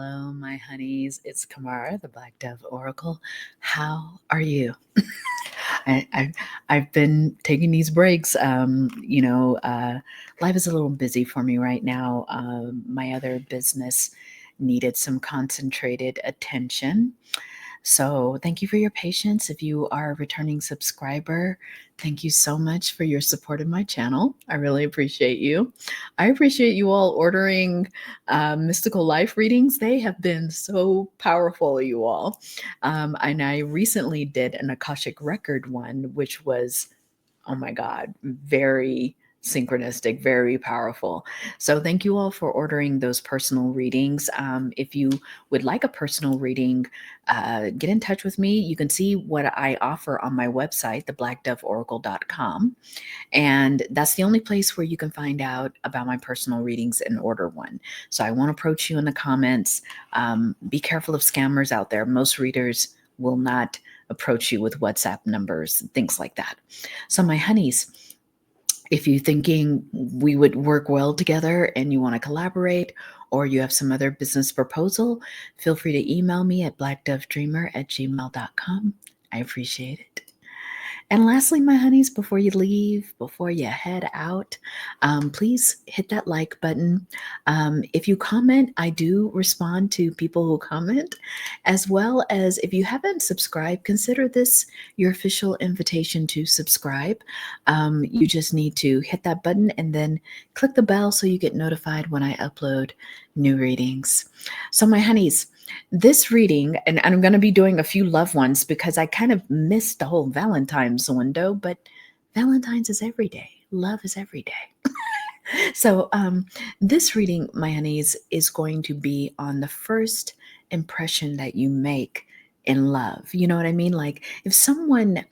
Hello, my honeys. It's Kamara, the Black Dove Oracle. How are you? I've been taking these breaks. Life is a little busy for me right now. My other business needed some concentrated attention. So, thank you for your patience. If you are a returning subscriber, thank you so much for your support of my channel. I really appreciate you. I appreciate you all ordering mystical life readings. They have been so powerful, you all. And I recently did an Akashic Record one, which was, oh my God, very synchronistic, very powerful. So thank you all for ordering those personal readings. If you would like a personal reading, get in touch with me. You can see what I offer on my website, theblackdoveoracle.com. And that's the only place where you can find out about my personal readings and order one. So I won't approach you in the comments. Be careful of scammers out there. Most readers will not approach you with WhatsApp numbers, things like that. So my honeys, if you're thinking we would work well together and you want to collaborate, or you have some other business proposal, feel free to email me at blackdovedreamer@gmail.com. I appreciate it. And lastly, my honeys, before you leave, before you head out, please hit that like button. If you comment, I do respond to people who comment, as well as if you haven't subscribed, consider this your official invitation to subscribe. You just need to hit that button and then click the bell so you get notified when I upload new readings. So, my honeys, this reading, and I'm going to be doing a few love ones because I kind of missed the whole Valentine's window, but Valentine's is every day. Love is every day. So, this reading, my honeys, is going to be on the first impression that you make in love. You know what I mean? Like if someone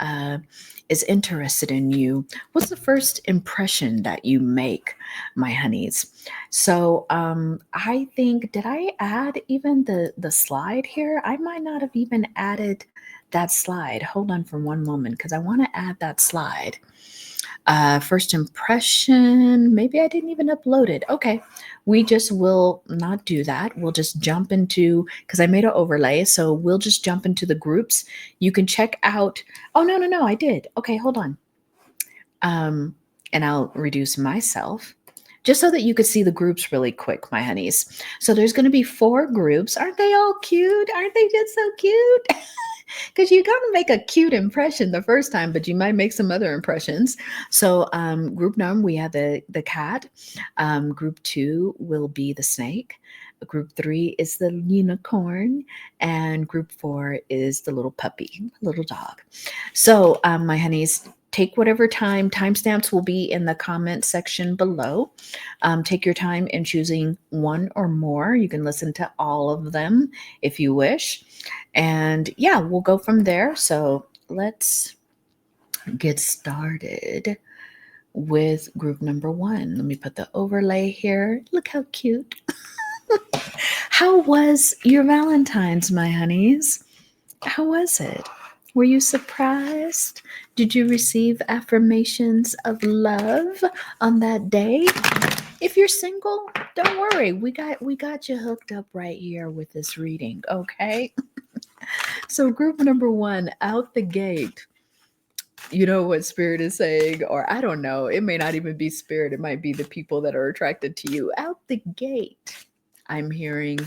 is interested in you, what's the first impression that you make, my honeys? So I think, did I add even the slide here? I might not have even added that slide. Hold on for one moment because I want to add that slide. First impression, maybe I didn't even upload it. Okay, we just will not do that. We'll just jump into, because I made an overlay, so we'll just jump into the groups. You can check out, oh, no, I did. Okay, hold on. And I'll reduce myself just so that you could see the groups really quick, my honeys. So there's going to be 4 groups. Aren't they all cute? Aren't they just so cute? Because you got to make a cute impression the first time, but you might make some other impressions. So group 1, we have the cat. Group 2 will be the snake. Group 3 is the unicorn. And group 4 is the little puppy, little dog. So my honeys, take whatever time. Timestamps will be in the comment section below. Take your time in choosing one or more. You can listen to all of them if you wish. And yeah, we'll go from there. So let's get started with group number 1. Let me put the overlay here. Look how cute. How was your Valentine's, my honeys? How was it? Were you surprised? Did you receive affirmations of love on that day? If you're single, don't worry. We got you hooked up right here with this reading, okay? So group number 1, out the gate. You know what spirit is saying, or I don't know. It may not even be spirit. It might be the people that are attracted to you. Out the gate, I'm hearing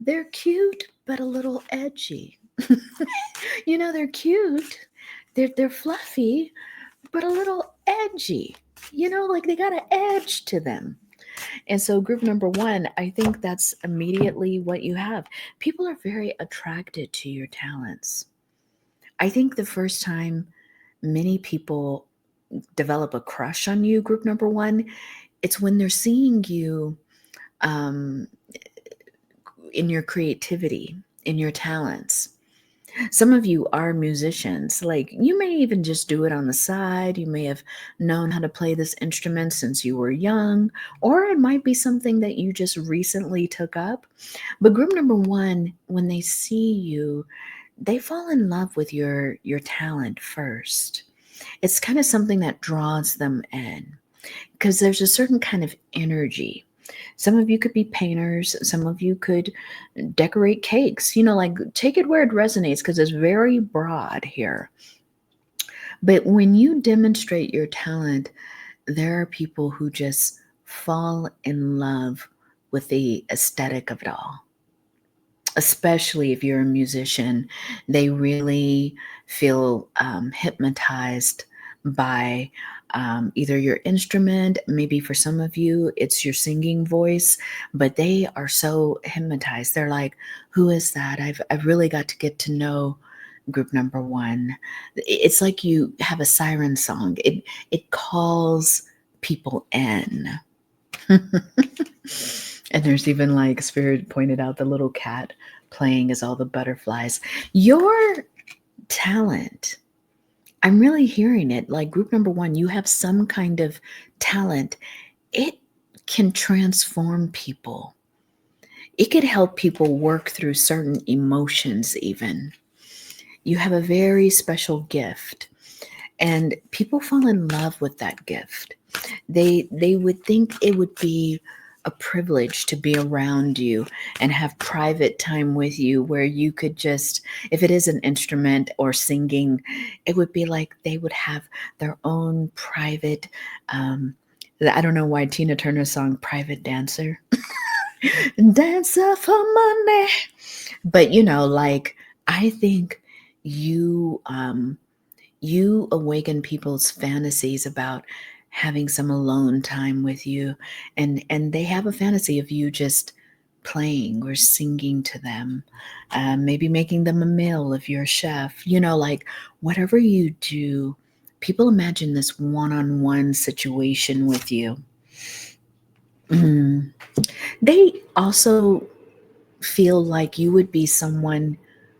they're cute, but a little edgy. You know, they're cute. They're fluffy, but a little edgy. You know, like they got an edge to them. And so group number 1, I think that's immediately what you have. People are very attracted to your talents. I think the first time many people develop a crush on you, group number 1, it's when they're seeing you um, in your creativity, in your talents. Some of you are musicians. Like you may even just do it on the side. You may have known how to play this instrument since you were young, or it might be something that you just recently took up. But group number 1, when they see you, they fall in love with your talent first. It's kind of something that draws them in because there's a certain kind of energy. Some of you could be painters. Some of you could decorate cakes. Like take it where it resonates because it's very broad here. But when you demonstrate your talent, there are people who just fall in love with the aesthetic of it all. Especially if you're a musician, they really feel hypnotized by either your instrument, maybe for some of you, it's your singing voice, but they are so hypnotized. They're like, who is that? I've really got to get to know group number one. It's like you have a siren song. It calls people in. And there's even like Spirit pointed out the little cat playing as all the butterflies. Your talent, I'm really hearing it. Like group number one, you have some kind of talent. It can transform people. It could help people work through certain emotions, even. You have a very special gift, and people fall in love with that gift. They would think it would be a privilege to be around you and have private time with you where you could just, if it is an instrument or singing, it would be like they would have their own private I don't know why Tina Turner's song Private Dancer. Dancer for money. But like I think you awaken people's fantasies about having some alone time with you, and they have a fantasy of you just playing or singing to them, maybe making them a meal if you're a chef, like whatever you do, people imagine this one-on-one situation with you. Mm. They also feel like you would be someone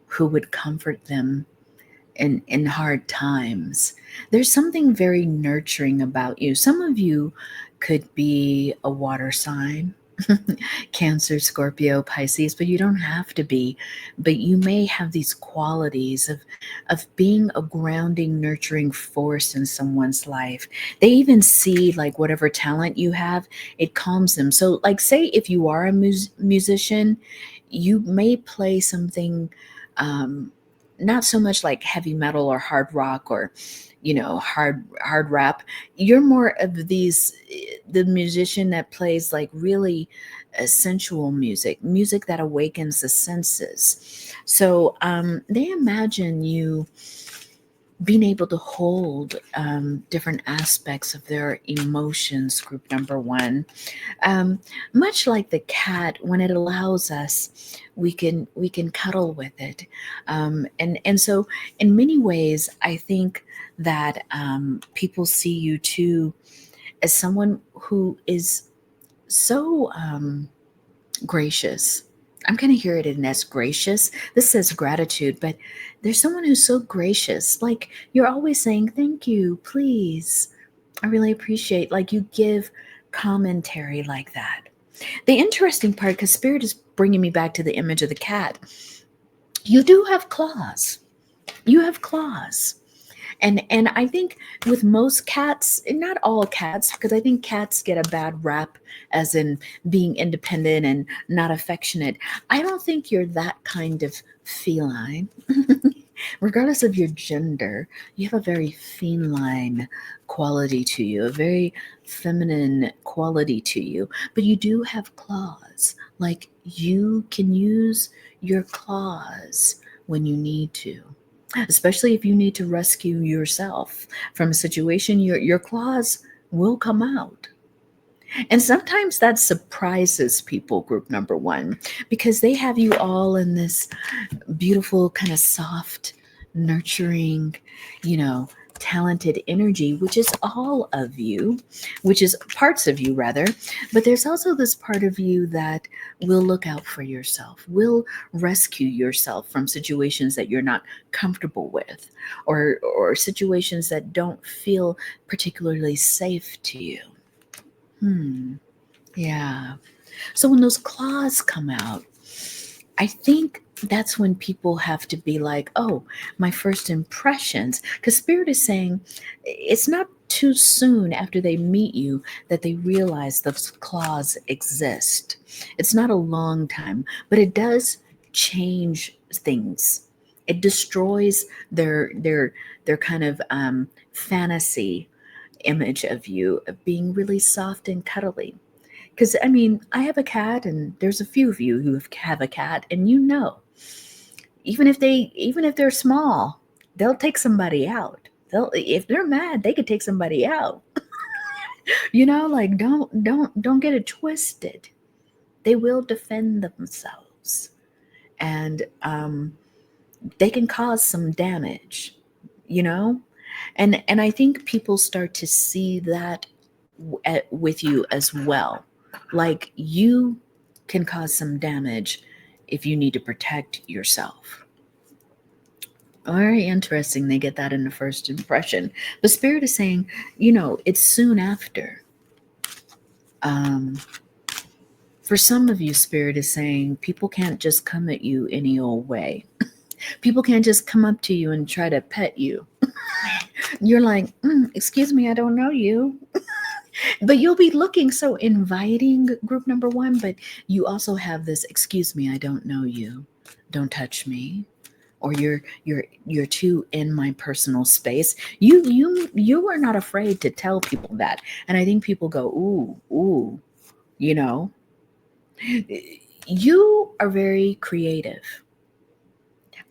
who would comfort them in hard times. There's something very nurturing about you. Some of you could be a water sign, Cancer, Scorpio, Pisces, but you don't have to be. But you may have these qualities of being a grounding, nurturing force in someone's life. They even see like whatever talent you have, it calms them. So, like, say if you are a musician, you may play something. Not so much like heavy metal or hard rock or hard rap. You're more of the musician that plays like really sensual music that awakens the senses. So they imagine you being able to hold different aspects of their emotions, group number one. um, Much like the cat, when it allows us, we can cuddle with it, and so in many ways I think that people see you too as someone who is so gracious. I'm going to hear it in as gracious. This says gratitude, but there's someone who's so gracious. Like you're always saying, thank you, please. I really appreciate, like you give commentary like that. The interesting part, because Spirit is bringing me back to the image of the cat, you do have claws. You have claws. And I think with most cats, not all cats, because I think cats get a bad rap as in being independent and not affectionate. I don't think you're that kind of feline. Regardless of your gender, you have a very feline quality to you, a very feminine quality to you, but you do have claws. Like you can use your claws when you need to, especially if you need to rescue yourself from a situation. Your claws will come out. And sometimes that surprises people, group number one, because they have you all in this beautiful, kind of soft, nurturing, you know, talented energy, which is all of you, which is parts of you rather. But there's also this part of you that will look out for yourself, will rescue yourself from situations that you're not comfortable with, or situations that don't feel particularly safe to you. Yeah. So when those claws come out, I think that's when people have to be like, oh, my first impressions. Because Spirit is saying it's not too soon after they meet you that they realize those claws exist. It's not a long time, but it does change things. It destroys their kind of fantasy image of you of being really soft and cuddly. Because I mean, I have a cat, and there's a few of you who have a cat, and even if they're small, they'll take somebody out. They'll if they're mad, they could take somebody out. Like don't get it twisted. They will defend themselves, and they can cause some damage. You know, and I think people start to see that with you as well. Like you can cause some damage if you need to protect yourself. Very interesting. They get that in the first impression. But Spirit is saying, it's soon after. Um, for some of you, Spirit is saying people can't just come at you any old way. People can't just come up to you and try to pet you. You're like, excuse me, I don't know you. But you'll be looking so inviting, group number one, but you also have this, excuse me, I don't know you. Don't touch me. Or you're too in my personal space. You are not afraid to tell people that. And I think people go, ooh, you know. You are very creative.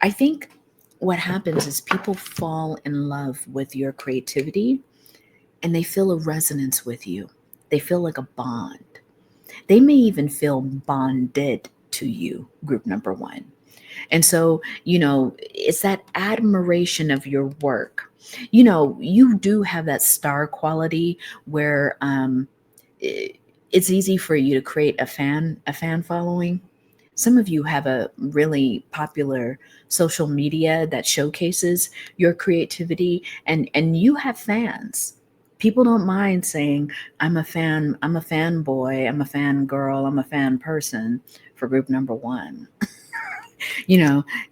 I think what happens is people fall in love with your creativity and they feel a resonance with you. They feel like a bond. They may even feel bonded to you, group number one. And so, it's that admiration of your work. You do have that star quality where it's easy for you to create a fan following. Some of you have a really popular social media that showcases your creativity, and you have fans. People don't mind saying, I'm a fan, I'm a fanboy, I'm a fan girl, I'm a fan person for group number one.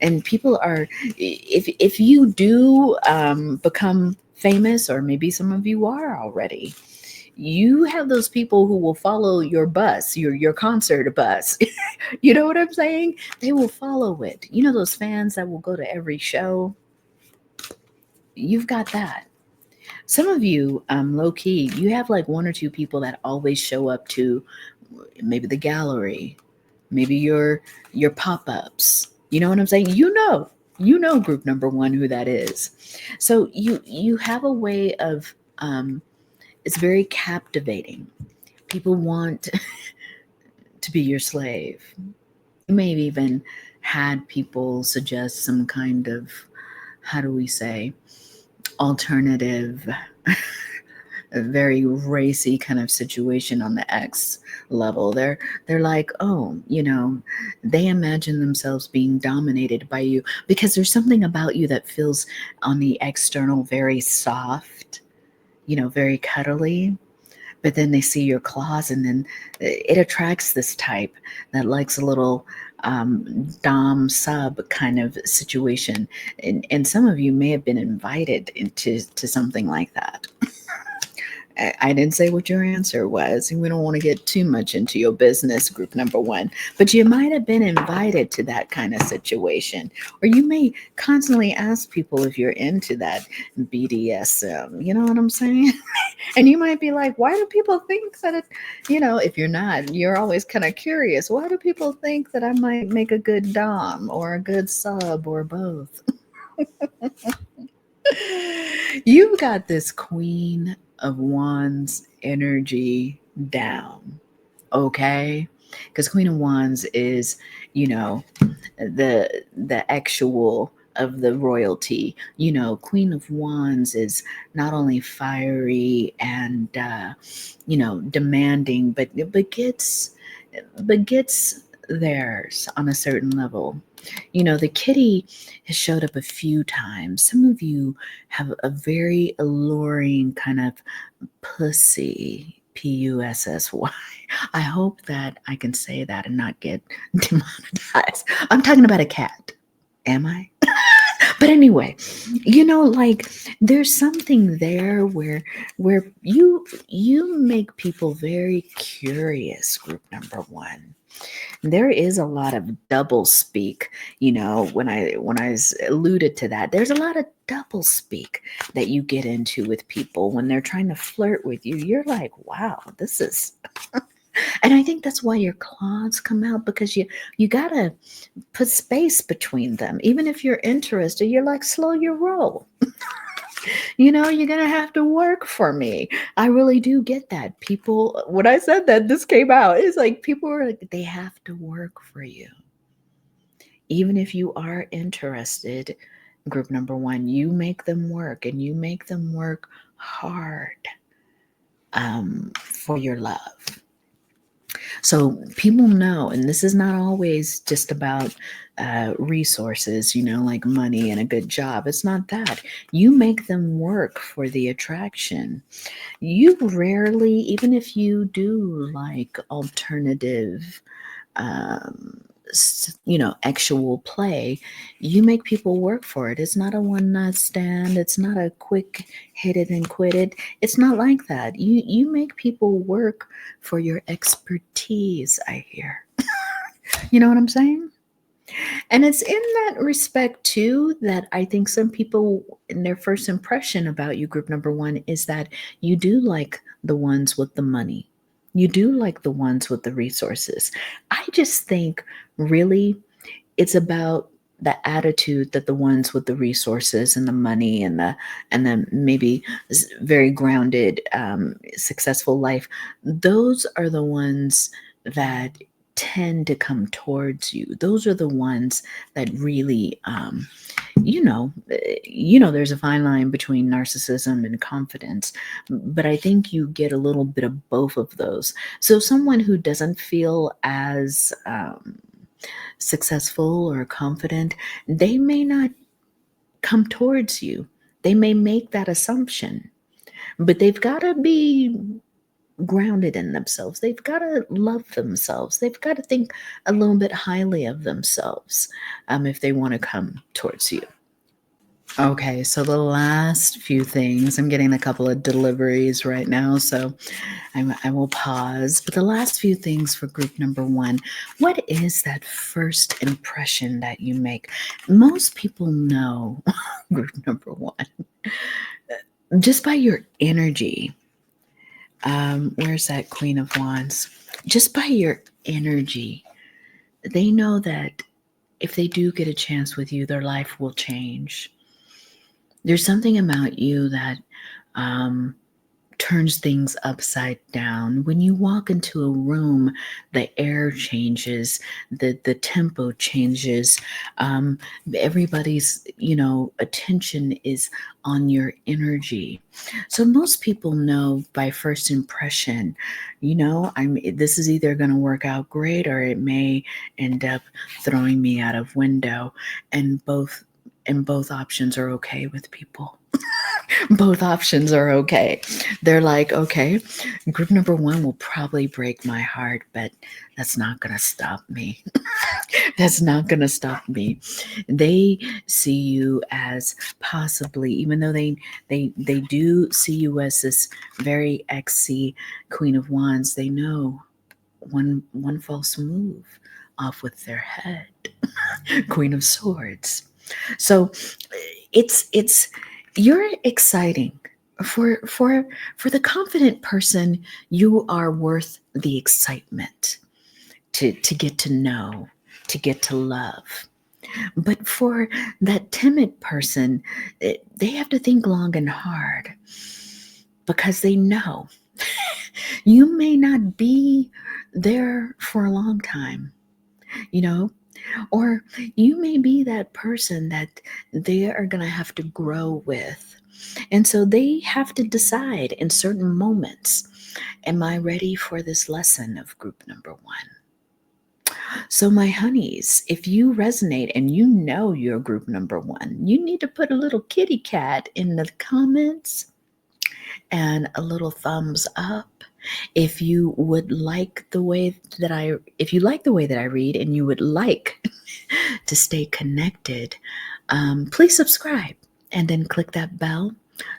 And people are, if you do become famous, or maybe some of you are already, you have those people who will follow your bus, your concert bus. You know what I'm saying? They will follow it. Those fans that will go to every show. You've got that. Some of you, low key, you have like one or two people that always show up to maybe the gallery, maybe your pop-ups. You know what I'm saying? Group number one who that is. So you have a way of it's very captivating. People want to be your slave. You may have even had people suggest some kind of, how do we say, alternative, a very racy kind of situation on the X level. They're like, oh, they imagine themselves being dominated by you because there's something about you that feels on the external very soft, very cuddly. But then they see your claws, and then it attracts this type that likes a little dom sub kind of situation. And some of you may have been invited into something like that. I didn't say what your answer was, and we don't want to get too much into your business, group number one, but you might have been invited to that kind of situation. Or you may constantly ask people if you're into that BDSM. You know what I'm saying? And you might be like, why do people think that if you're not, you're always kind of curious. Why do people think that I might make a good dom or a good sub or both? You've got this Queen of Wands energy down, okay? Because Queen of Wands is, the actual of the royalty. Queen of Wands is not only fiery and demanding, but gets theirs on a certain level. The kitty has showed up a few times. Some of you have a very alluring kind of pussy, Pussy. I hope that I can say that and not get demonetized. I'm talking about a cat. Am I? But anyway, like there's something there where you make people very curious, group number one. There is a lot of double speak, when I alluded to that. There's a lot of double speak that you get into with people when they're trying to flirt with you. You're like, wow, this is. And I think that's why your claws come out, because you gotta put space between them. Even if you're interested, you're like, slow your roll. You're gonna have to work for me. I really do get that. People, when I said that, this came out. It's like people are like, they have to work for you. Even if you are interested, group number one, you make them work, and you make them work hard for your love. So people know, and this is not always just about resources, like money and a good job. It's not that. You make them work for the attraction. You rarely, even if you do like alternative, actual play, you make people work for it. It's not a one night stand. It's not a quick hit it and quit it. It's not like that. You make people work for your expertise, I hear. You know what I'm saying? And it's in that respect too that I think some people, in their first impression about you, group number one, is that you do like the ones with the money. You do like the ones with the resources. I just think really it's about the attitude that the ones with the resources and the money and the maybe very grounded, successful life, those are the ones that tend to come towards you. Those are the ones that really, there's a fine line between narcissism and confidence, but I think you get a little bit of both of those. So someone who doesn't feel as successful or confident, they may not come towards you. They may make that assumption, but they've got to be grounded in themselves. They've got to love themselves. They've got to think a little bit highly of themselves, if they want to come towards you. Okay, so the last few things, I'm getting a couple of deliveries right now, so I will pause. But the last few things for group number one, what is that first impression that you make? Most people know, group number one, just by your energy. Where's that Queen of Wands? Just by your energy, they know that if they do get a chance with you, their life will change. There's something about you that turns things upside down. When you walk into a room, the air changes, the tempo changes. Everybody's attention is on your energy. So most people know by first impression, this is either going to work out great or it may end up throwing me out of window, and both options are okay with people. Both options are okay. They're like, okay, group number one will probably break my heart, but that's not going to stop me. That's not going to stop me. They see you as possibly, even though they do see you as this very XC Queen of Wands, they know one false move off with their head. Queen of Swords. So it's you're exciting. For the confident person, you are worth the excitement to get to know, to get to love. But for that timid person, they have to think long and hard, because they know you may not be there for a long time, or you may be that person that they are going to have to grow with. And so they have to decide in certain moments, am I ready for this lesson of group number one? So my honeys, if you resonate and you're group number one, you need to put a little kitty cat in the comments and a little thumbs up. If you like the way that I read and you would like to stay connected, please subscribe and then click that bell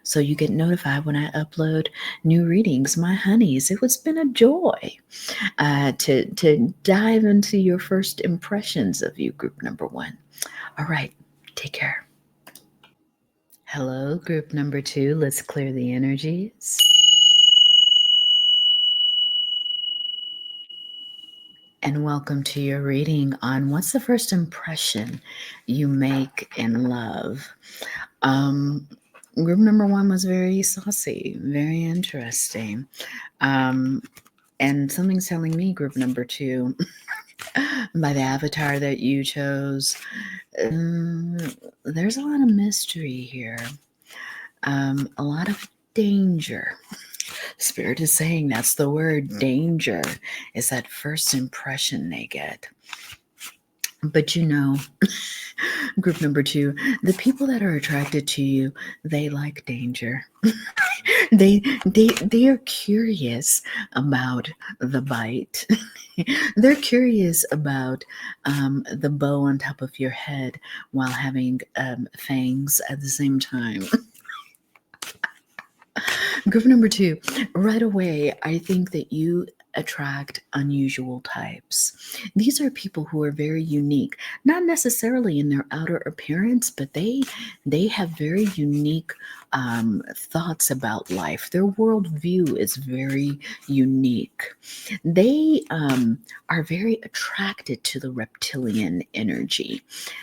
so you get notified when I upload new readings. My honeys, it was been a joy to dive into your first impressions of you, group number one. All right, take care. Hello, group number two. Let's clear the energies. And welcome to your reading on what's the first impression you make in love. Group number one was very saucy, very interesting. And something's telling me, group number two, by the avatar that you chose, there's a lot of mystery here, a lot of danger. Spirit is saying that's the word, danger, is that first impression they get. But group number two, the people that are attracted to you, they like danger. they are curious about the bite. They're curious about the bow on top of your head while having fangs at the same time. Group number two, right away, I think that you attract unusual types. These are people who are very unique, not necessarily in their outer appearance, but they have very unique thoughts about life. Their worldview is very unique. They are very attracted to the reptilian energy.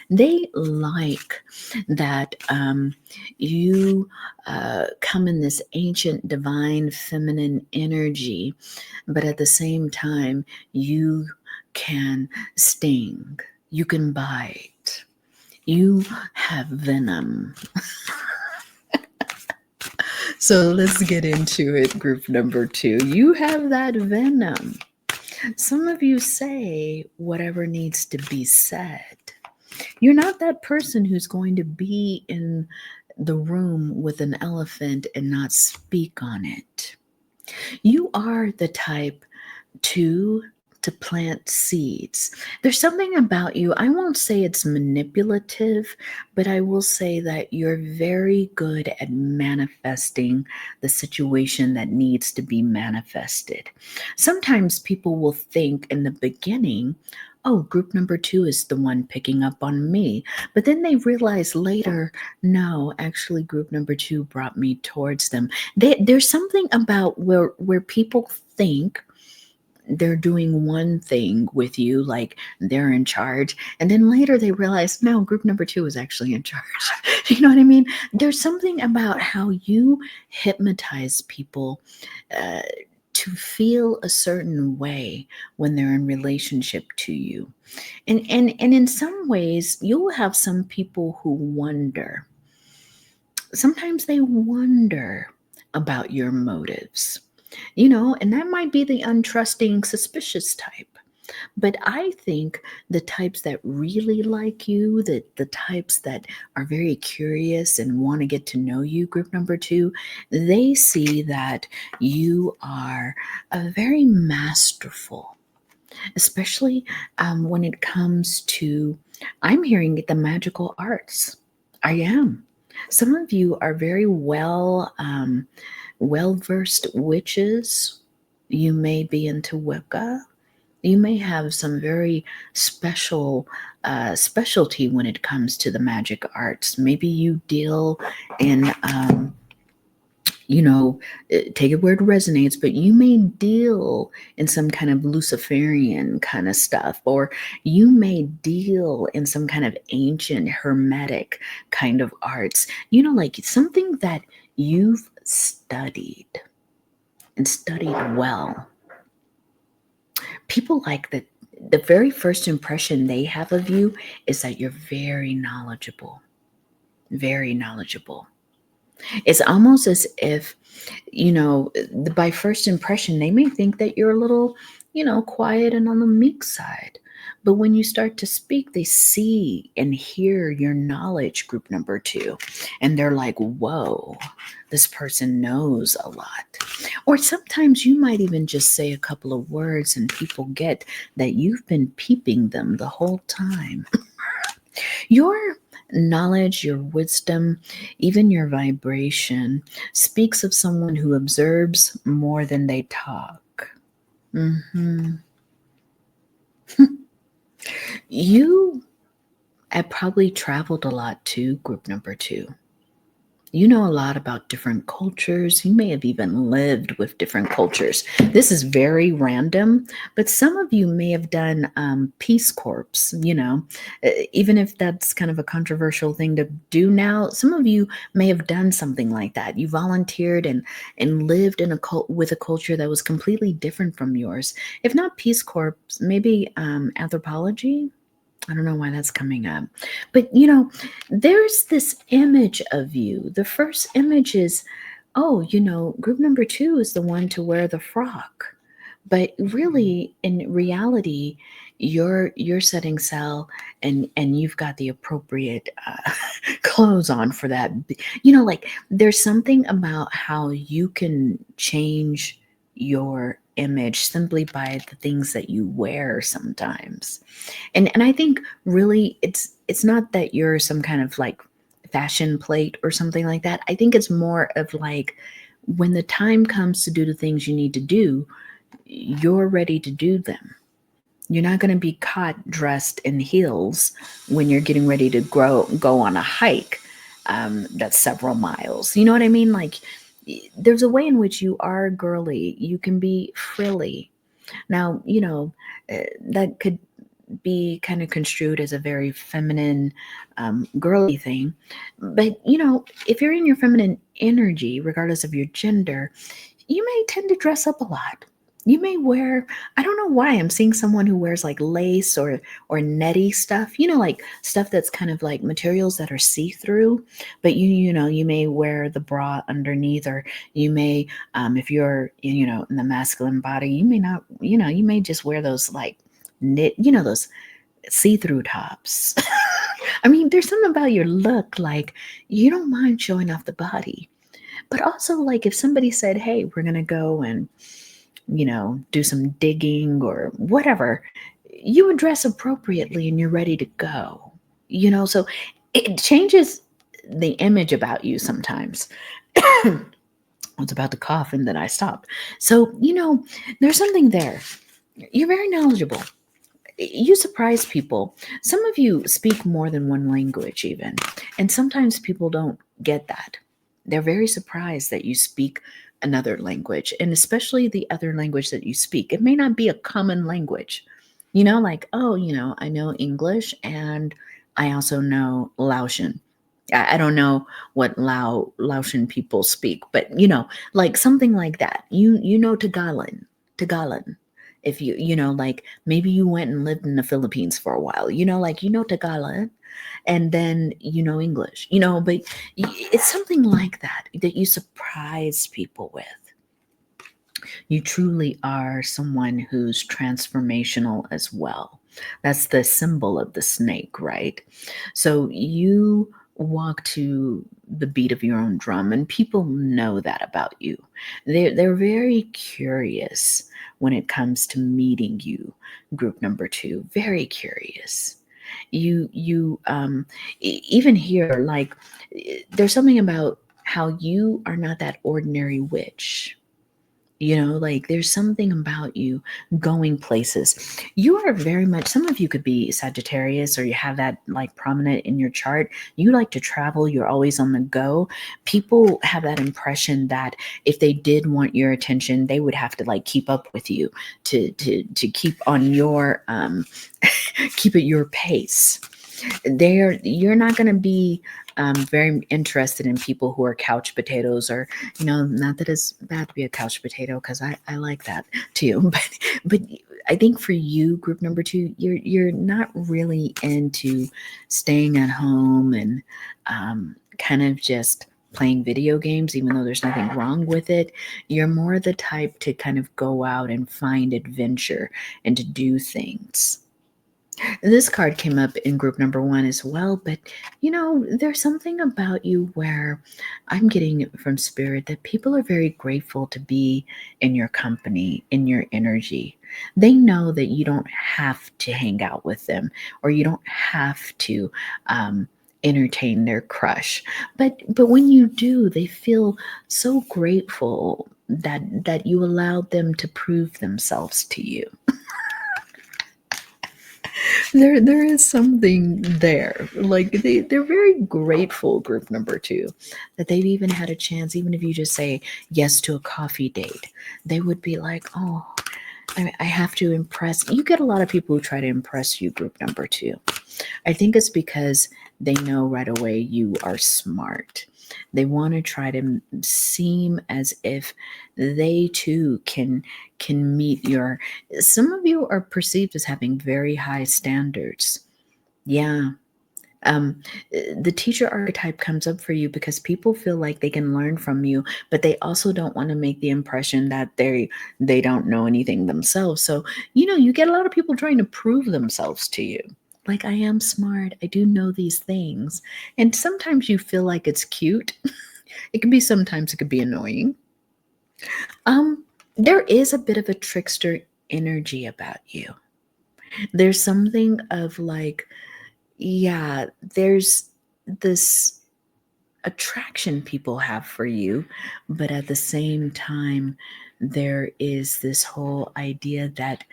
They like that you come in this ancient, divine, feminine energy, but at the same time, you can sting, you can bite, you have venom. So let's get into it, group number two. You have that venom. Some of you say whatever needs to be said. You're not that person who's going to be in the room with an elephant and not speak on it. You are the type to plant seeds. There's something about you. I won't say it's manipulative, but I will say that you're very good at manifesting the situation that needs to be manifested. Sometimes people will think in the beginning, oh, group number two is the one picking up on me. But then they realize later, no, actually, group number two brought me towards them. There's something about where people think they're doing one thing with you, like they're in charge. And then later they realize, no, group number two is actually in charge. You know what I mean? There's something about how you hypnotize people to feel a certain way when they're in relationship to you. And in some ways, you'll have some people who wonder. Sometimes they wonder about your motives. And that might be the untrusting, suspicious type. But I think the types that really like you, the types that are very curious and want to get to know you, group number two, they see that you are very masterful, especially when it comes to, I'm hearing the magical arts. I am. Some of you are very well-versed witches. You may be into Wicca. You may have some very specialty when it comes to the magic arts. Maybe you deal in, take it where it resonates, but you may deal in some kind of Luciferian kind of stuff, or you may deal in some kind of ancient hermetic kind of arts, like something that you've studied and studied well. People like that. The very first impression they have of you is that you're very knowledgeable, very knowledgeable. It's almost as if, by first impression, they may think that you're a little, quiet and on the meek side. But when you start to speak, they see and hear your knowledge, group number two. And they're like, whoa, this person knows a lot. Or sometimes you might even just say a couple of words and people get that you've been peeping them the whole time. Your Knowledge, your wisdom, even your vibration speaks of someone who observes more than they talk. hmm You have probably traveled a lot too, group number two. You know a lot about different cultures. You may have even lived with different cultures. This is very random, but some of you may have done Peace Corps, even if that's kind of a controversial thing to do now. Some of you may have done something like that. You volunteered and lived in a cult with a culture that was completely different from yours. If not Peace Corps, maybe anthropology. I don't know why that's coming up. But there's this image of you. The first image is, oh, group number two is the one to wear the frock. But really, in reality, you're setting sail and you've got the appropriate clothes on for that. Like there's something about how you can change your image simply by the things that you wear sometimes. And I think really it's not that you're some kind of like fashion plate or something like that. I think it's more of like when the time comes to do the things you need to do, you're ready to do them. You're not going to be caught dressed in heels when you're getting ready to go on a hike that's several miles. You know what I mean? Like there's a way in which you are girly. You can be frilly. Now, that could be kind of construed as a very feminine, girly thing. But, if you're in your feminine energy, regardless of your gender, you may tend to dress up a lot. You may wear, I don't know why I'm seeing someone who wears like lace or netty stuff, like stuff that's kind of like materials that are see-through, but you may wear the bra underneath, or you may, if you're, in the masculine body, you may not, you may just wear those like knit, those see-through tops. I mean, there's something about your look, like you don't mind showing off the body. But also, like, if somebody said, hey, we're going to go and, do some digging or whatever, you would dress appropriately and you're ready to go. So it changes the image about you sometimes. I was about to cough and then I stopped. So, there's something there. You're very knowledgeable. You surprise people. Some of you speak more than one language, even. And sometimes people don't get that. They're very surprised that you speak another language, and especially the other language that you speak. It may not be a common language. Like, oh, I know English and I also know Laotian. I don't know what Laotian people speak, but like something like that. You know Tagalog. If like maybe you went and lived in the Philippines for a while, like Tagalog, and then English, but it's something like that you surprise people with. You truly are someone who's transformational as well. That's the symbol of the snake, right? So you walk to the beat of your own drum, and people know that about you. They're very curious when it comes to meeting you, group number two. Very curious. Even here, like there's something about how you are not that ordinary witch. Like there's something about you going places. You are very much, some of you could be Sagittarius, or you have that like prominent in your chart. You like to travel, you're always on the go. People have that impression that if they did want your attention, they would have to like keep up with you to keep on your keep at your pace. You're not going to be very interested in people who are couch potatoes, or not that it's bad to be a couch potato, because I like that too, but I think for you, group number two, you're not really into staying at home and kind of just playing video games, even though there's nothing wrong with it. You're more the type to kind of go out and find adventure and to do things. This card came up in group number one as well, but there's something about you where I'm getting from spirit that people are very grateful to be in your company, in your energy. They know that you don't have to hang out with them, or you don't have to entertain their crush. But when you do, they feel so grateful that you allowed them to prove themselves to you. There is something there. Like they're very grateful, group number two, that they've even had a chance, even if you just say yes to a coffee date, they would be like, oh, I have to impress. You get a lot of people who try to impress you, group number two. I think it's because they know right away you are smart. They want to try to seem as if they too can meet your. Some of you are perceived as having very high standards. Yeah. Um, the teacher archetype comes up for you because people feel like they can learn from you, but they also don't want to make the impression that they don't know anything themselves. So, you get a lot of people trying to prove themselves to you. Like, I am smart. I do know these things. And sometimes you feel like it's cute. Sometimes it could be annoying. There is a bit of a trickster energy about you. There's something of like, yeah, there's this attraction people have for you, but at the same time, there is this whole idea that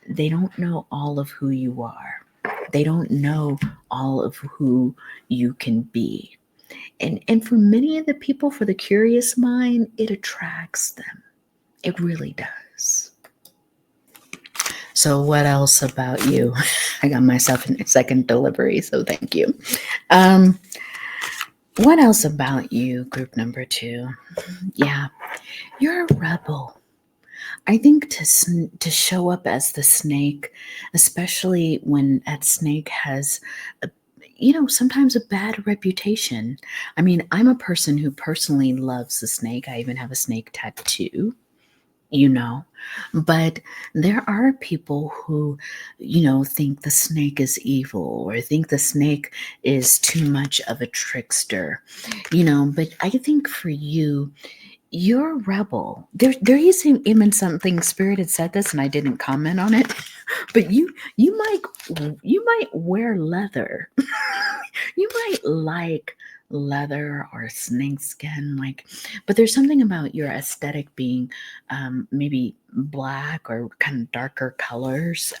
they don't know all of who you are. They don't know all of who you can be. And for many of the people, for the curious mind, it attracts them. It really does. So, what else about you? I got myself in a second delivery, so thank you. Um, what else about you, group number two? Yeah, you're a rebel. I think to show up as the snake, especially when that snake has sometimes a bad reputation. I mean, I'm a person who personally loves the snake. I even have a snake tattoo. But there are people who think the snake is evil or think the snake is too much of a trickster. But I think for you, you're a rebel. There is even something Spirit had said this, and I didn't comment on it. But you might wear leather. You might like leather or snakeskin, but there's something about your aesthetic being maybe black or kind of darker colors,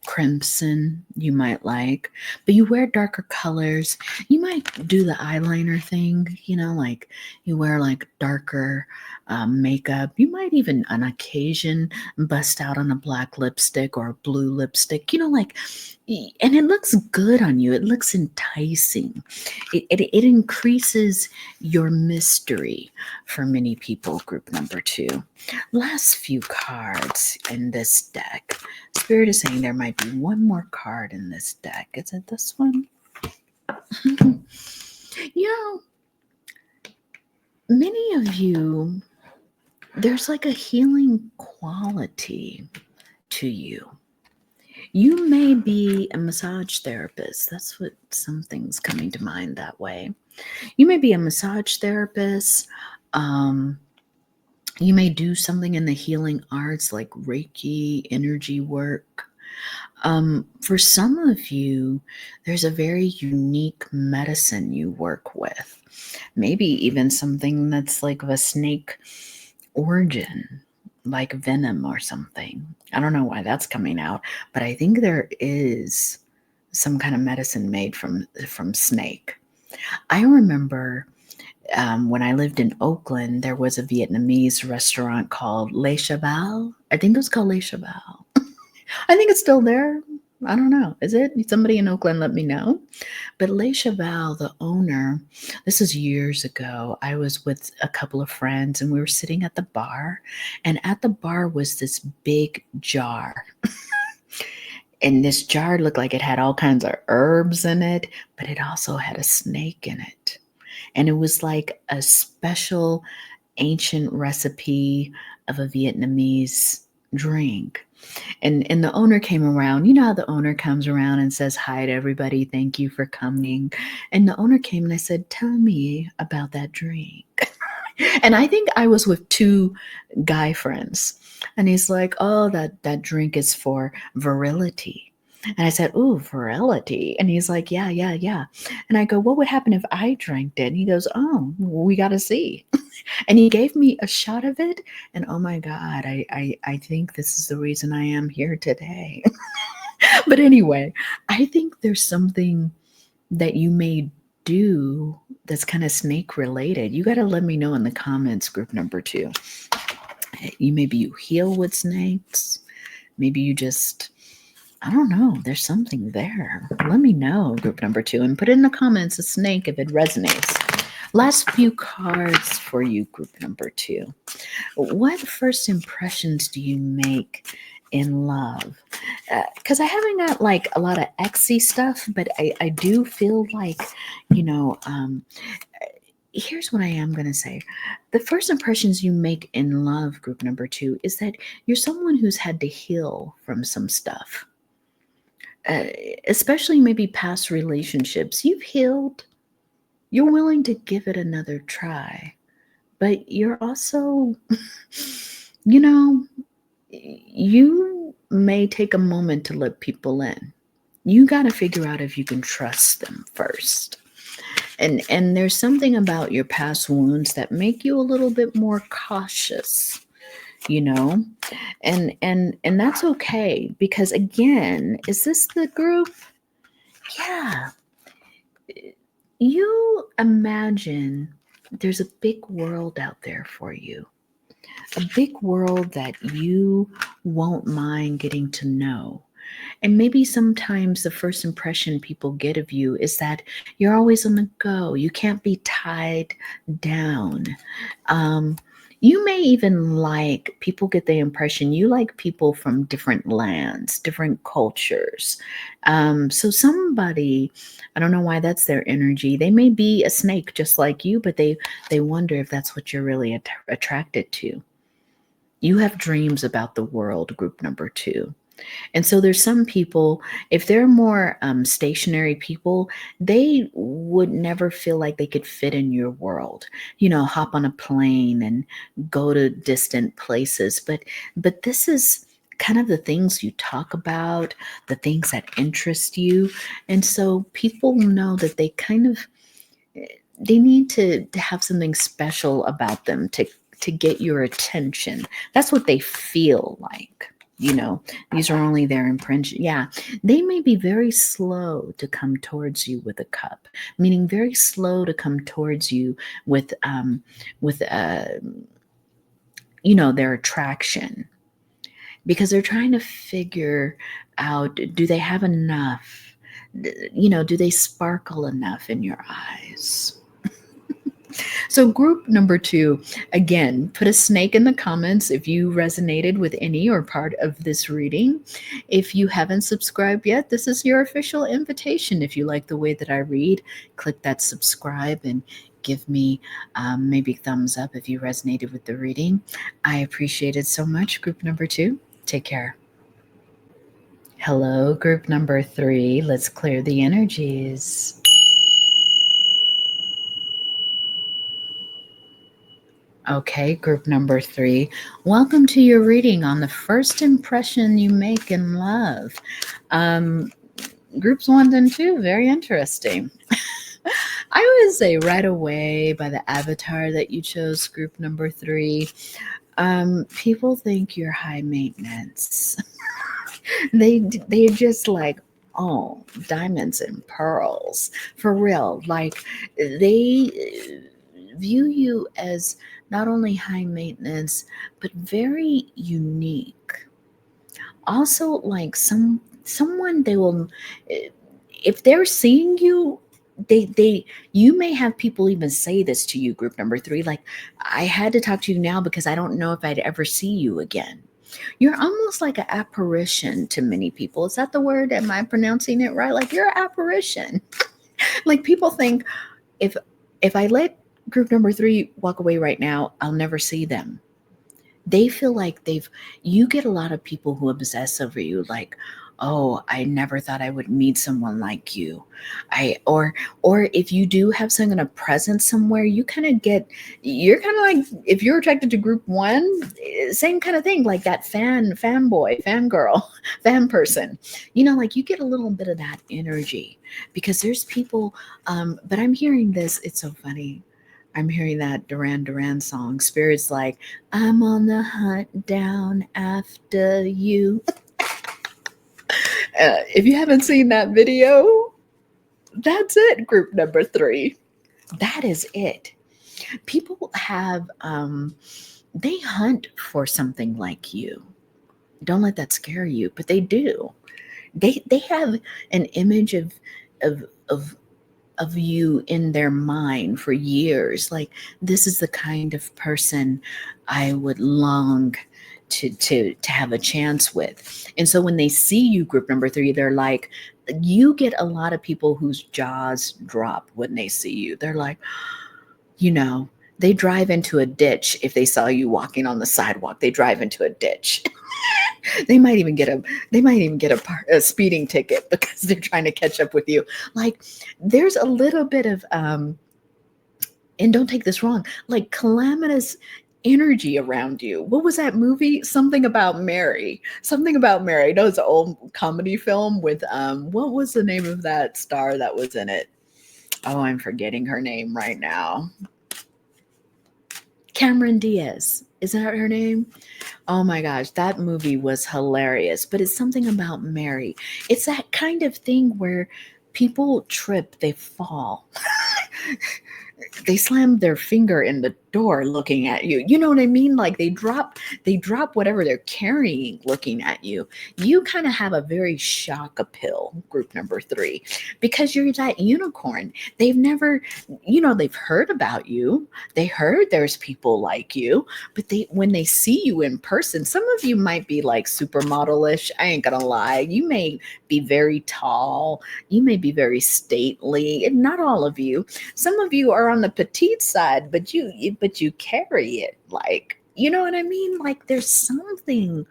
crimson you might like, but you wear darker colors. You might do the eyeliner thing, like you wear like darker makeup. You might even on occasion bust out on a black lipstick or a blue lipstick, and it looks good on you. It looks enticing. It increases your mystery for many people, group number two. Last few cards in this deck. Spirit is saying there might be one more card in this deck. Is it this one? Many of you, there's like a healing quality to you. You may be a massage therapist. That's what something's coming to mind that way. You may be a massage therapist. You may do something in the healing arts like Reiki, energy work. For some of you, there's a very unique medicine you work with. Maybe even something that's like of a snake origin, like venom or something. I don't know why that's coming out, but I think there is some kind of medicine made from snake. I remember when I lived in Oakland, there was a Vietnamese restaurant called Le Cheval. I think it was called Le Cheval. I think it's still there. I don't know. Is it? Somebody in Oakland let me know. But Le Cheval, the owner, this is years ago. I was with a couple of friends and we were sitting at the bar. And at the bar was this big jar. And this jar looked like it had all kinds of herbs in it, but it also had a snake in it. And it was like a special ancient recipe of a Vietnamese drink. And the owner came around. You know how the owner comes around and says hi to everybody, thank you for coming. And the owner came and I said, tell me about that drink. And I think I was with two guy friends. And he's like, oh, that drink is for virility. And I said, ooh, virility. And he's like, yeah, yeah, yeah. And I go, what would happen if I drank it? And he goes, oh, well, we got to see. And he gave me a shot of it. And oh my God, I think this is the reason I am here today. But anyway, I think there's something that you may do that's kind of snake related. You got to let me know in the comments, group number 2. Maybe you heal with snakes. Maybe you just, I don't know, there's something there. Let me know, group number 2, and put in the comments a snake if it resonates. Last few cards for you, group number 2. What first impressions do you make in love? Because I haven't got like a lot of exy stuff, but I do feel like, here's what I am going to say. The first impressions you make in love, group number 2, is that you're someone who's had to heal from some stuff. Especially maybe past relationships. You've healed. You're willing to give it another try. But you're also, you may take a moment to let people in. You got to figure out if you can trust them first. And there's something about your past wounds that make you a little bit more cautious, and that's okay, because again, is this the group? Yeah. You imagine there's a big world out there for you, a big world that you won't mind getting to know. And maybe sometimes the first impression people get of you is that you're always on the go. You can't be tied down. You may even like, people get the impression you like people from different lands, different cultures. So somebody, I don't know why that's their energy. They may be a snake just like you, but they wonder if that's what you're really attracted to. You have dreams about the world, group number 2. And so there's some people, if they're more stationary people, they would never feel like they could fit in your world, hop on a plane and go to distant places. But this is kind of the things you talk about, the things that interest you. And so people know that they need to have something special about them to get your attention. That's what they feel like. These are only their impressions. Yeah, they may be very slow to come towards you with a cup, meaning very slow to come towards you with their attraction, because they're trying to figure out, do they have enough? Do they sparkle enough in your eyes? So group number 2, again, put a snake in the comments if you resonated with any or part of this reading. If you haven't subscribed yet, this is your official invitation. If you like the way that I read, click that subscribe and give me maybe thumbs up if you resonated with the reading. I appreciate it so much, group number 2. Take care. Hello, group number 3. Let's clear the energies. Okay, group number 3. Welcome to your reading on the first impression you make in love. Groups 1 and 2, very interesting. I would say right away by the avatar that you chose, group number 3, people think you're high maintenance. They're just like, oh, diamonds and pearls, for real. Like, they view you as not only high maintenance, but very unique. Also, like someone they will, if they're seeing you, you may have people even say this to you, group number 3, like, I had to talk to you now because I don't know if I'd ever see you again. You're almost like an apparition to many people. Is that the word? Am I pronouncing it right? Like, you're an apparition. Like, people think if I let group number 3 walk away right now, I'll never see them. They feel like you get a lot of people who obsess over you, like, oh, I never thought I would meet someone like you. Or if you do have some kind of presence somewhere, you kind of get, you're kind of like, if you're attracted to group one, same kind of thing, like that fanboy, fangirl, fan person, like you get a little bit of that energy because there's people, but I'm hearing this, it's so funny. I'm hearing that Duran Duran song. Spirit's like, I'm on the hunt down after you. If you haven't seen that video, that's it, group number 3. That is it. People have, they hunt for something like you. Don't let that scare you, but they do. They have an image of of of you in their mind for years. Like, this is the kind of person I would long to have a chance with. And so when they see you, group number 3, they're like, you get a lot of people whose jaws drop when they see you. They're like, you know, they drive into a ditch if they saw you walking on the sidewalk. They drive into a ditch. they might even get a a speeding ticket because they're trying to catch up with you. Like, there's a little bit of and don't take this wrong, like calamitous energy around you. What was that movie? Something about Meri. Something about Meri. I know it's an old comedy film with what was the name of that star that was in it? Oh, I'm forgetting her name right now. Cameron Diaz. Is that her name? Oh my gosh, that movie was hilarious. But it's something about Meri. It's that kind of thing where people trip, they fall. They slam their finger in the door looking at you. You know what I mean? Like they drop whatever they're carrying looking at you. You kind of have a very shock appeal, group number 3, because you're that unicorn. They've never, they've heard about you. They heard there's people like you, but when they see you in person, some of you might be like supermodelish. I ain't gonna lie. You may be very tall. You may be very stately, and not all of you. Some of you are on the petite side, but you carry it, like, you know what I mean? Like, there's something,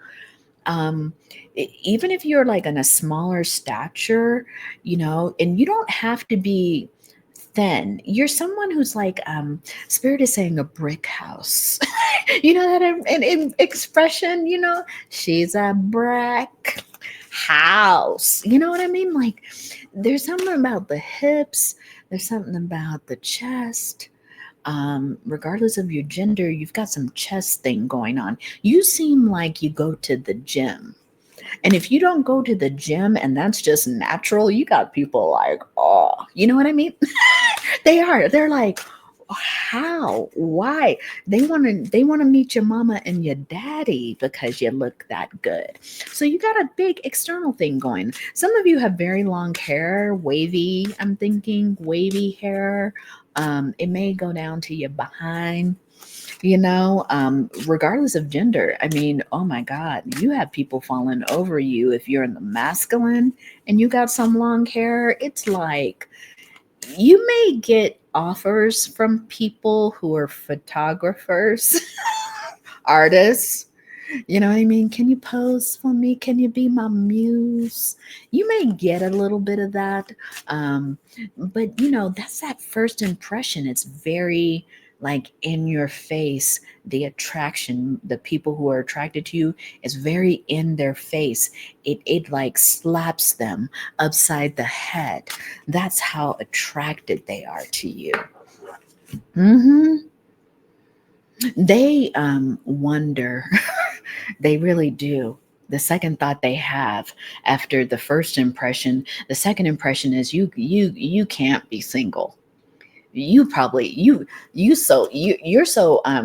um even if you're like on a smaller stature, and you don't have to be thin. You're someone who's like, spirit is saying a brick house. You know that in expression, she's a brick house. You know what I mean? Like, there's something about the hips, there's something about the chest. Regardless of your gender, you've got some chest thing going on. You seem like you go to the gym. And if you don't go to the gym and that's just natural, you got people like, oh, you know what I mean? They're like, how? Why? They want to meet your mama and your daddy because you look that good. So you got a big external thing going. Some of you have very long hair, wavy. I'm thinking wavy hair. It may go down to your behind. Regardless of gender. I mean, oh my God, you have people falling over you if you're in the masculine and you got some long hair. It's like, you may get offers from people who are photographers, artists. You know what I mean? Can you pose for me? Can you be my muse? You may get a little bit of that. But that's that first impression. It's very like in your face. The attraction, the people who are attracted to you is very in their face. It like slaps them upside the head. That's how attracted they are to you. hmm They wonder. They really do. The second thought they have after the first impression, the second impression is you can't be single. You probably you're so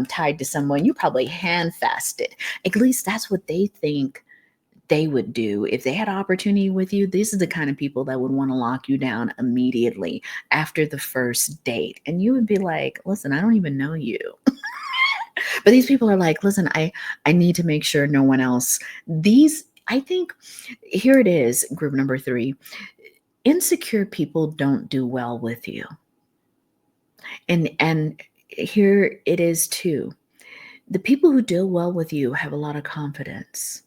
tied to someone, you probably handfasted. At least that's what they think they would do if they had an opportunity with you. This is the kind of people that would want to lock you down immediately after the first date, and you would be like, listen, I don't even know you. But these people are like, listen, I need to make sure no one else. These, I think, here it is, group number 3. Insecure people don't do well with you. And here it is too. The people who deal well with you have a lot of confidence.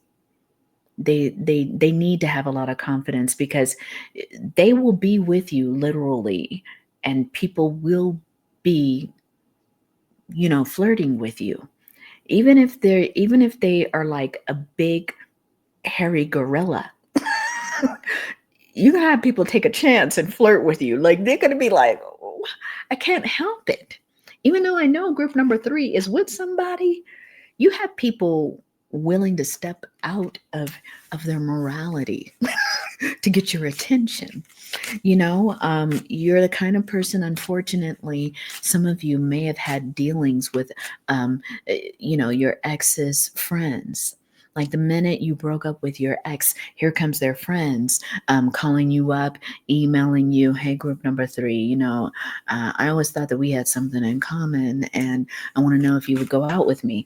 They need to have a lot of confidence, because they will be with you literally, and people will be, flirting with you, even if they are like a big hairy gorilla. You can have people take a chance and flirt with you. Like, they're going to be like, "Oh, I can't help it." Even though I know group number 3 is with somebody, you have people willing to step out of their morality to get your attention. You're the kind of person, unfortunately, some of you may have had dealings with, your ex's friends. Like, the minute you broke up with your ex, here comes their friends, calling you up, emailing you, "Hey, group number 3, I always thought that we had something in common, and I want to know if you would go out with me."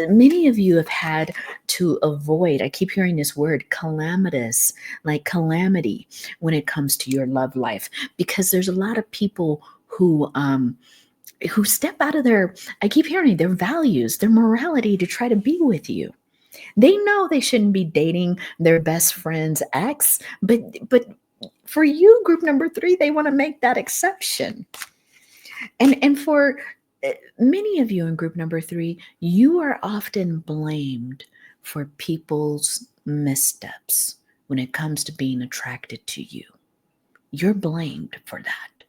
Many of you have had to avoid, I keep hearing this word, calamitous, like calamity, when it comes to your love life, because there's a lot of people who step out of their, I keep hearing, their values, their morality, to try to be with you. They know they shouldn't be dating their best friend's ex, but for you, group number 3, they want to make that exception. And for many of you in group number 3, you are often blamed for people's missteps when it comes to being attracted to you. You're blamed for that.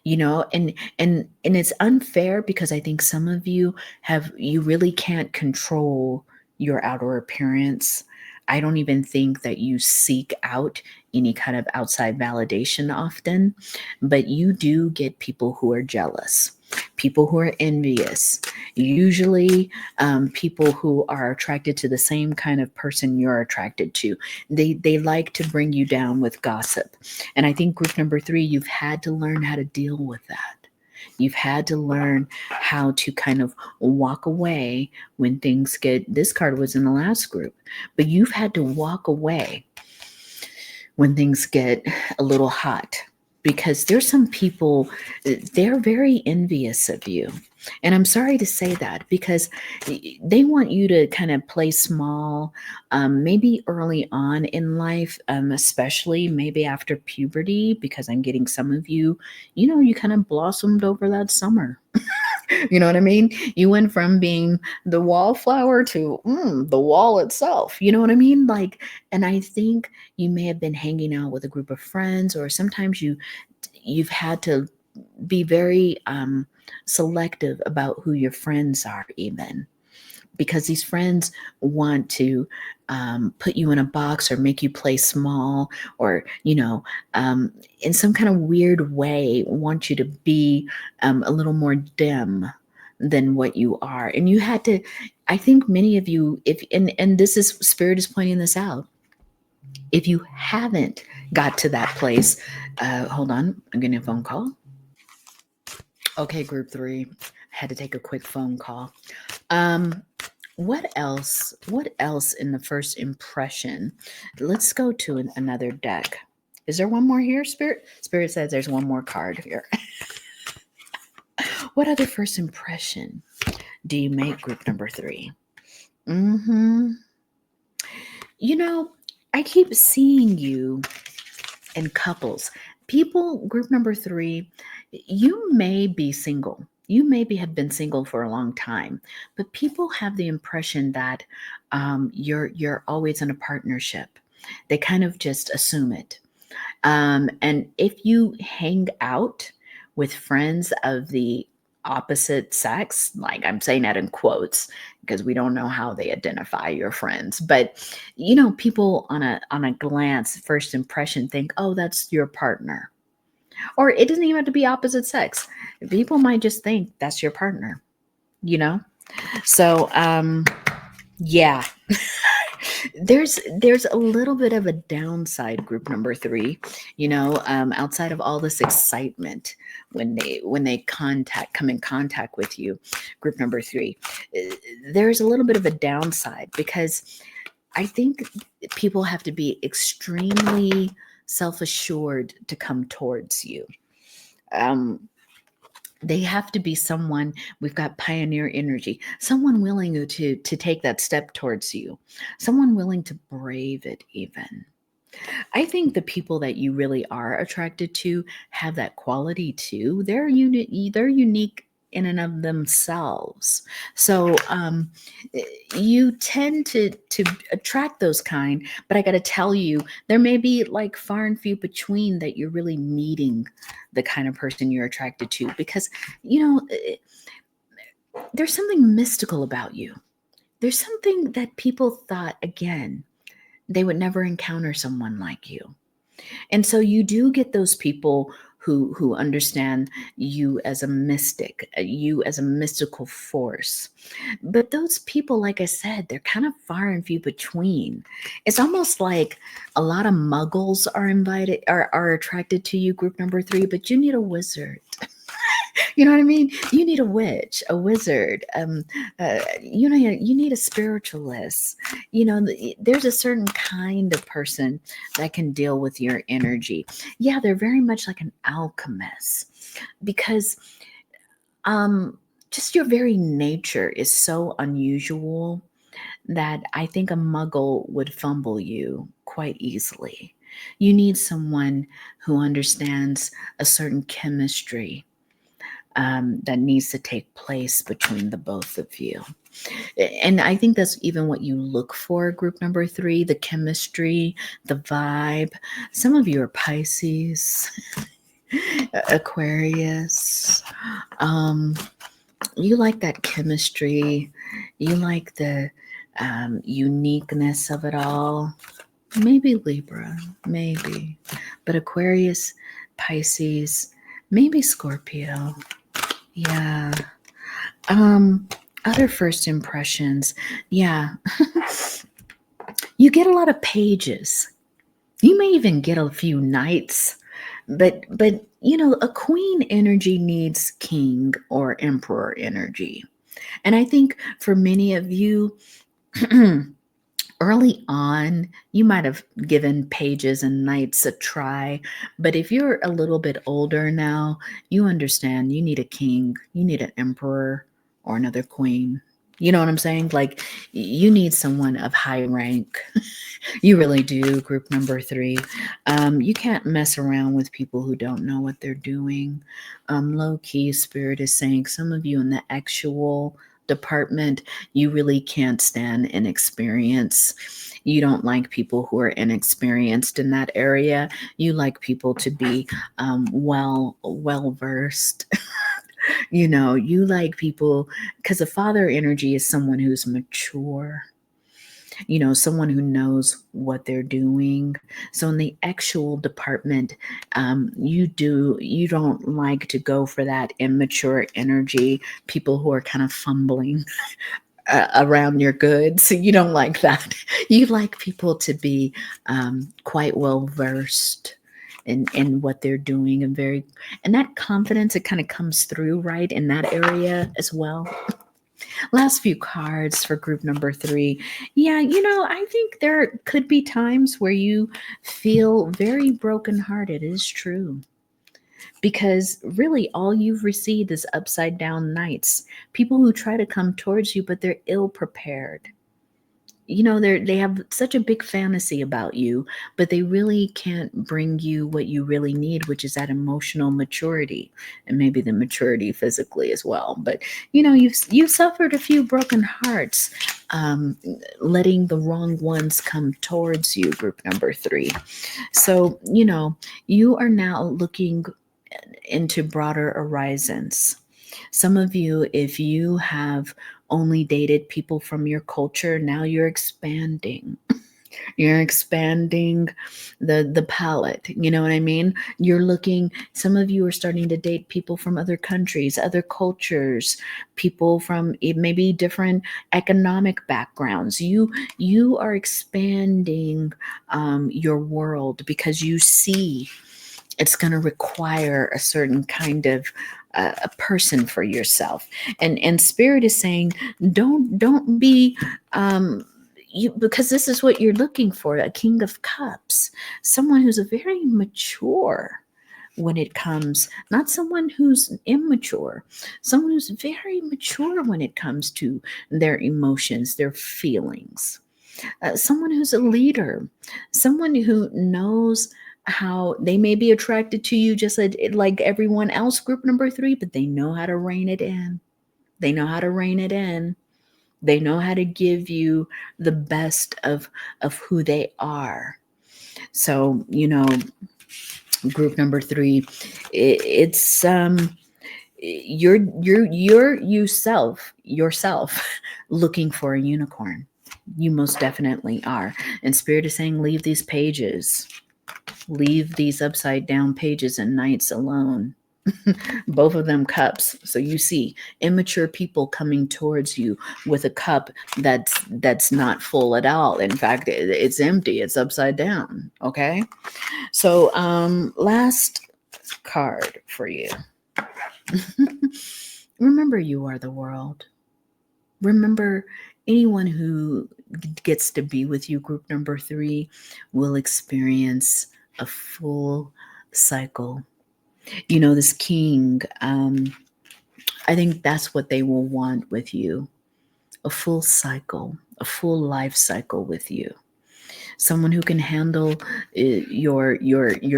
And it's unfair, because I think some of you really can't control your outer appearance. I don't even think that you seek out any kind of outside validation often, but you do get people who are jealous, people who are envious, usually people who are attracted to the same kind of person you're attracted to. They like to bring you down with gossip. And I think group number 3, you've had to learn how to deal with that. You've had to learn how to kind of walk away when things get, this card was in the last group, but you've had to walk away when things get a little hot, because there's some people, they're very envious of you. And I'm sorry to say that, because they want you to kind of play small, maybe early on in life, especially maybe after puberty, because I'm getting some of you, you kind of blossomed over that summer. You know what I mean? You went from being the wallflower to the wall itself. You know what I mean? Like, and I think you may have been hanging out with a group of friends, or sometimes you've had to be very selective about who your friends are, even, because these friends want to put you in a box, or make you play small, or in some kind of weird way want you to be a little more dim than what you are. And you had to, I think many of you, if and this is, spirit is pointing this out, if you haven't got to that place, hold on, I'm getting a phone call. Okay, group 3, had to take a quick phone call. What else? What else in the first impression? Let's go to another deck. Is there one more here, Spirit? Spirit says there's one more card here. What other first impression do you make, group number 3? I keep seeing you in couples. People, group number 3, you may be single. You maybe have been single for a long time, but people have the impression that you're always in a partnership. They kind of just assume it. And if you hang out with friends of the opposite sex, like, I'm saying that in quotes because we don't know how they identify your friends, but people on a glance, first impression, think, "Oh, that's your partner." Or it doesn't even have to be opposite sex. People might just think that's your partner, you know? So, yeah. There's a little bit of a downside, group number 3, outside of all this excitement when they come in contact with you, group number 3. There's a little bit of a downside, because I think people have to be extremely self-assured to come towards you. They have to be someone, we've got pioneer energy, someone willing to take that step towards you, someone willing to brave it even. I think the people that you really are attracted to have that quality too. They're unique in and of themselves. So you tend to attract those kind, but I got to tell you, there may be like far and few between that you're really meeting the kind of person you're attracted to, because you know there's something mystical about you. There's something that people thought, again, they would never encounter someone like you. And so you do get those people who understand you as a mystic, you as a mystical force. But those people, like I said, they're kind of far and few between. It's almost like a lot of muggles are attracted to you, group number 3, but you need a wizard. You know what I mean? You need a witch, a wizard. You need a spiritualist. There's a certain kind of person that can deal with your energy. Yeah, they're very much like an alchemist, because just your very nature is so unusual that I think a muggle would fumble you quite easily. You need someone who understands a certain chemistry that needs to take place between the both of you. And I think that's even what you look for, group number 3, the chemistry, the vibe. Some of you are Pisces, Aquarius. You like that chemistry. You like the uniqueness of it all. Maybe Libra, maybe. But Aquarius, Pisces, maybe Scorpio. Yeah. Other first impressions. Yeah. You get a lot of pages. You may even get a few knights. But a queen energy needs king or emperor energy. And I think for many of you, early on, you might have given pages and knights a try, but if you're a little bit older now, you understand you need a king, you need an emperor or another queen. You know what I'm saying? Like, you need someone of high rank. You really do, group number 3. You can't mess around with people who don't know what they're doing. Low key, Spirit is saying some of you in the actual department, you really can't stand inexperience. You don't like people who are inexperienced in that area. You like people to be well versed. You like people, because the father energy is someone who's mature, someone who knows what they're doing. So in the actual department, you don't like to go for that immature energy, people who are kind of fumbling around your goods. You don't like that. You like people to be quite well versed in what they're doing, and that confidence, it kind of comes through right in that area as well. Last few cards for group number 3. Yeah, I think there could be times where you feel very brokenhearted. It is true. Because really, all you've received is upside down knights. People who try to come towards you, but they're ill prepared. They have such a big fantasy about you, but they really can't bring you what you really need, which is that emotional maturity, and maybe the maturity physically as well. But you've suffered a few broken hearts, letting the wrong ones come towards you, group number 3. So you are now looking into broader horizons. Some of you, if you have only dated people from your culture, now you're expanding. You're expanding the palette. You know what I mean? Some of you are starting to date people from other countries, other cultures, people from maybe different economic backgrounds. You are expanding your world, because you see it's going to require a certain kind of a person for yourself. And Spirit is saying, don't be because this is what you're looking for, a King of Cups, someone who's a very mature when it comes, not someone who's immature, someone who's very mature when it comes to their emotions, their feelings, someone who's a leader, someone who knows how they may be attracted to you just like everyone else, group number three, but they know how to rein it in. They know how to rein it in. They know how to give you the best of who they are. So, group number three, it's you're yourself looking for a unicorn. You most definitely are. And Spirit is saying, leave these pages, leave these upside down pages and nights alone. Both of them cups. So you see immature people coming towards you with a cup that's not full at all. In fact, it's empty. It's upside down. Okay. So last card for you. Remember, you are the world. Remember, anyone who gets to be with you, group number three, will experience a full cycle. This king, I think that's what they will want with you, a full cycle, a full life cycle with you. Someone who can handle your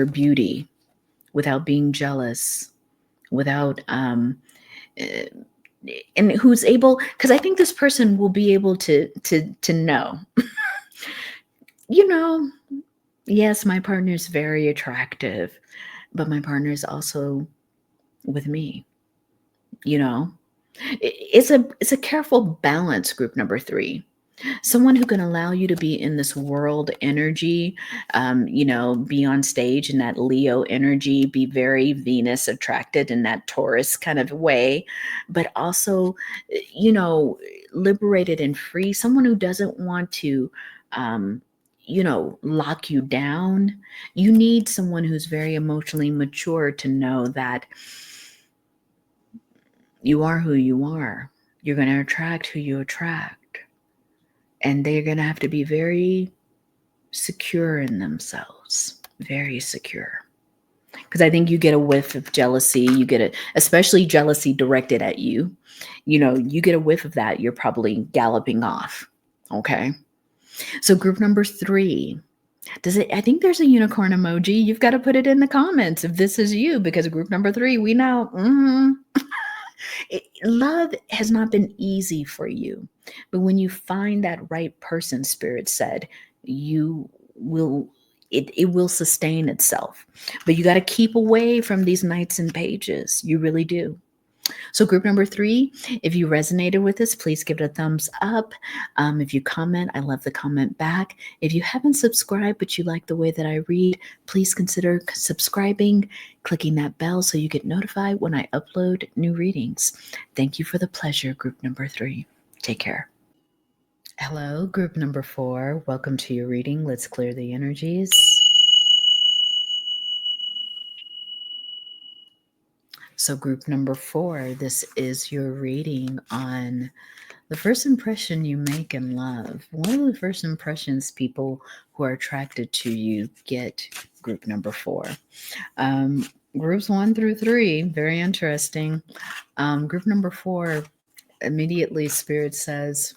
beauty without being jealous, without and who's able, because I think this person will be able to know, yes, my partner is very attractive, but my partner is also with me. It's a careful balance, group number three. Someone who can allow you to be in this world energy, be on stage in that Leo energy, be very Venus attracted in that Taurus kind of way, but also, liberated and free. Someone who doesn't want to, lock you down. You need someone who's very emotionally mature to know that you are who you are. You're going to attract who you attract. And they're going to have to be very secure in themselves, very secure. Because I think you get a whiff of jealousy. You get it, especially jealousy directed at you. You get a whiff of that, you're probably galloping off. Okay. So group number three, I think there's a unicorn emoji. You've got to put it in the comments if this is you, because group number three, we know. Love has not been easy for you, but when you find that right person, Spirit said, you will, it will sustain itself. But you got to keep away from these nights and pages. You really do. So group number three, if you resonated with this, please give it a thumbs up. If you comment, I love the comment back. If you haven't subscribed, but you like the way that I read, please consider subscribing, clicking that bell so you get notified when I upload new readings. Thank you for the pleasure, group number three. Take care. Hello, group number four. Welcome to your reading. Let's clear the energies. So group number four, this is your reading on the first impression you make in love. One of the first impressions people who are attracted to you get, group number four. Groups 1 through 3, very interesting. Group number 4, immediately Spirit says,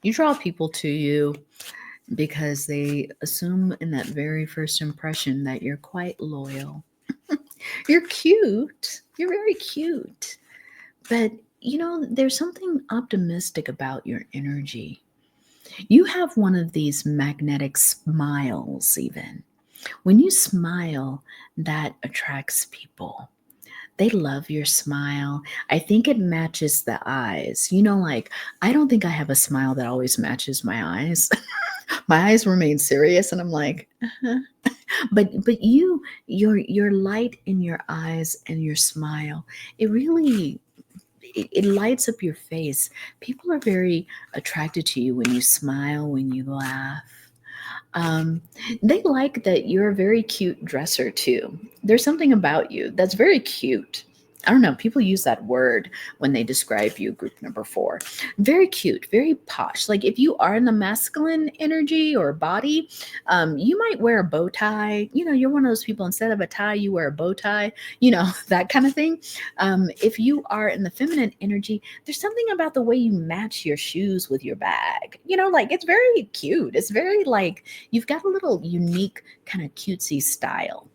you draw people to you because they assume in that very first impression that you're quite loyal. You're cute. You're very cute. But, there's something optimistic about your energy. You have one of these magnetic smiles, even. When you smile, that attracts people. They love your smile. I think it matches the eyes. Like, I don't think I have a smile that always matches my eyes. My eyes remain serious, and I'm like, uh-huh. But your light in your eyes and your smile, it really it lights up your face. People are very attracted to you when you smile, when you laugh. They like that you're a very cute dresser too. There's something about you that's very cute. I don't know, people use that word when they describe you, group number 4. Very cute, very posh. Like if you are in the masculine energy or body, you might wear a bow tie. You're one of those people, instead of a tie, you wear a bow tie, that kind of thing. If you are in the feminine energy, there's something about the way you match your shoes with your bag. Like it's very cute. It's very like you've got a little unique kind of cutesy style.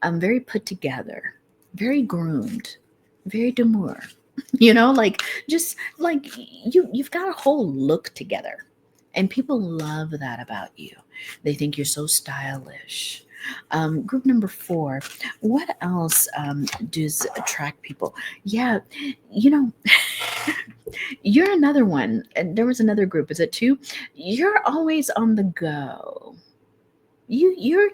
Very put together, very groomed, very demure. Like just like you've got a whole look together. And people love that about you. They think you're so stylish. Group number 4, what else does attract people? Yeah, you know, you're another one. And there was another group. Is it 2? You're always on the go. You're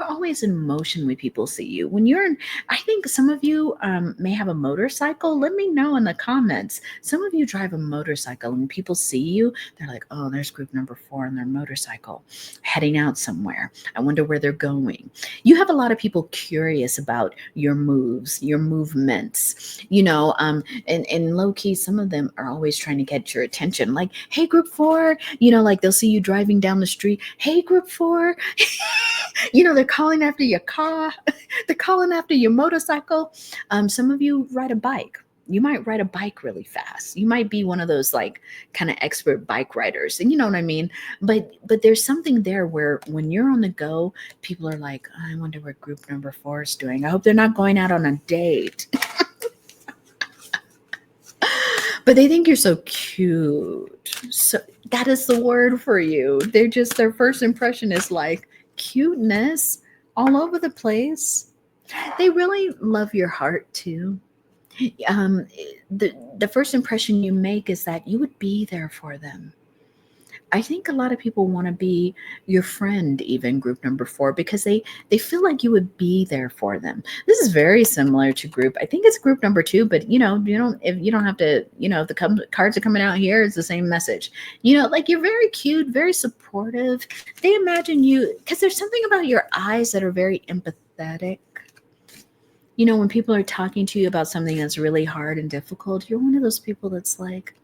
always in motion when people see you. When you're in, I think some of you may have a motorcycle. Let me know in the comments. Some of you drive a motorcycle and people see you, they're like, oh, there's group number 4 on their motorcycle heading out somewhere. I wonder where they're going. You have a lot of people curious about your moves, your movements, and low key, some of them are always trying to get your attention. Like, hey, group 4, like they'll see you driving down the street. Hey, group 4. They're calling after your car. They're calling after your motorcycle. Some of you ride a bike. You might ride a bike really fast. You might be one of those like kind of expert bike riders, and you know what I mean. But there's something there where when you're on the go, people are like, oh, I wonder what group number 4 is doing. I hope they're not going out on a date. But they think you're so cute. So that is the word for you. Their first impression is like cuteness all over the place. They really love your heart too. Um, the first impression you make is that you would be there for them. I think a lot of people want to be your friend, even group number 4, because they feel like you would be there for them. This is very similar to group. I think it's group number 2, but you don't have to, if the cards are coming out here, it's the same message. Like you're very cute, very supportive. They imagine you because there's something about your eyes that are very empathetic. When people are talking to you about something that's really hard and difficult, you're one of those people that's like,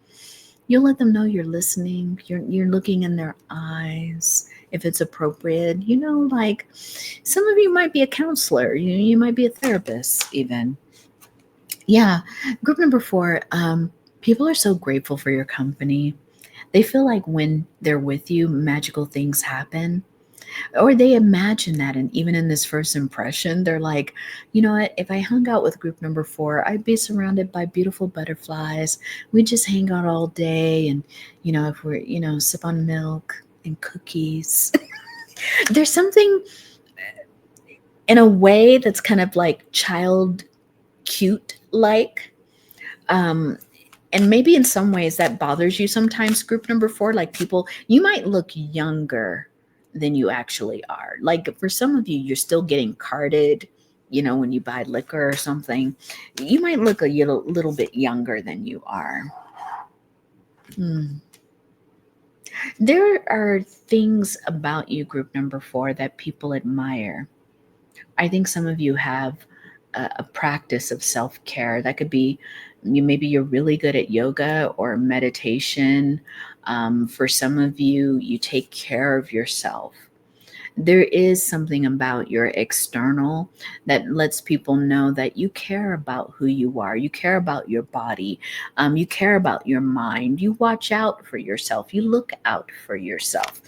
you'll let them know you're listening. You're looking in their eyes if it's appropriate. Like some of you might be a counselor. You might be a therapist even. Yeah. Group number 4, people are so grateful for your company. They feel like when they're with you, magical things happen. Or they imagine that, and even in this first impression, they're like, you know what, if I hung out with group number 4, I'd be surrounded by beautiful butterflies. We just hang out all day, and if we're sip on milk and cookies. There's something in a way that's kind of like child cute like, and maybe in some ways that bothers you sometimes, group number 4. Like people, you might look younger than you actually are. Like for some of you, you're still getting carded, when you buy liquor or something. You might look a little bit younger than you are. There are things about you, group number 4, that people admire. I think some of you have a practice of self-care. That could be maybe you're really good at yoga or meditation. For some of you, you take care of yourself. There is something about your external that lets people know that you care about who you are. You care about your body. You care about your mind. You watch out for yourself. You look out for yourself.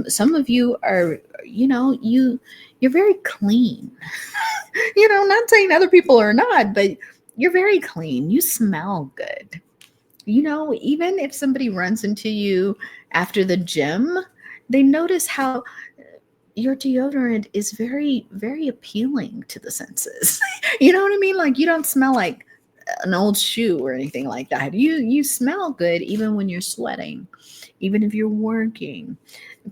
Some of you are, you're very clean. Not saying other people are not, but you're very clean. You smell good. Even if somebody runs into you after the gym, they notice how your deodorant is very, very appealing to the senses. You know what I mean? Like you don't smell like an old shoe or anything like that. You smell good even when you're sweating, even if you're working.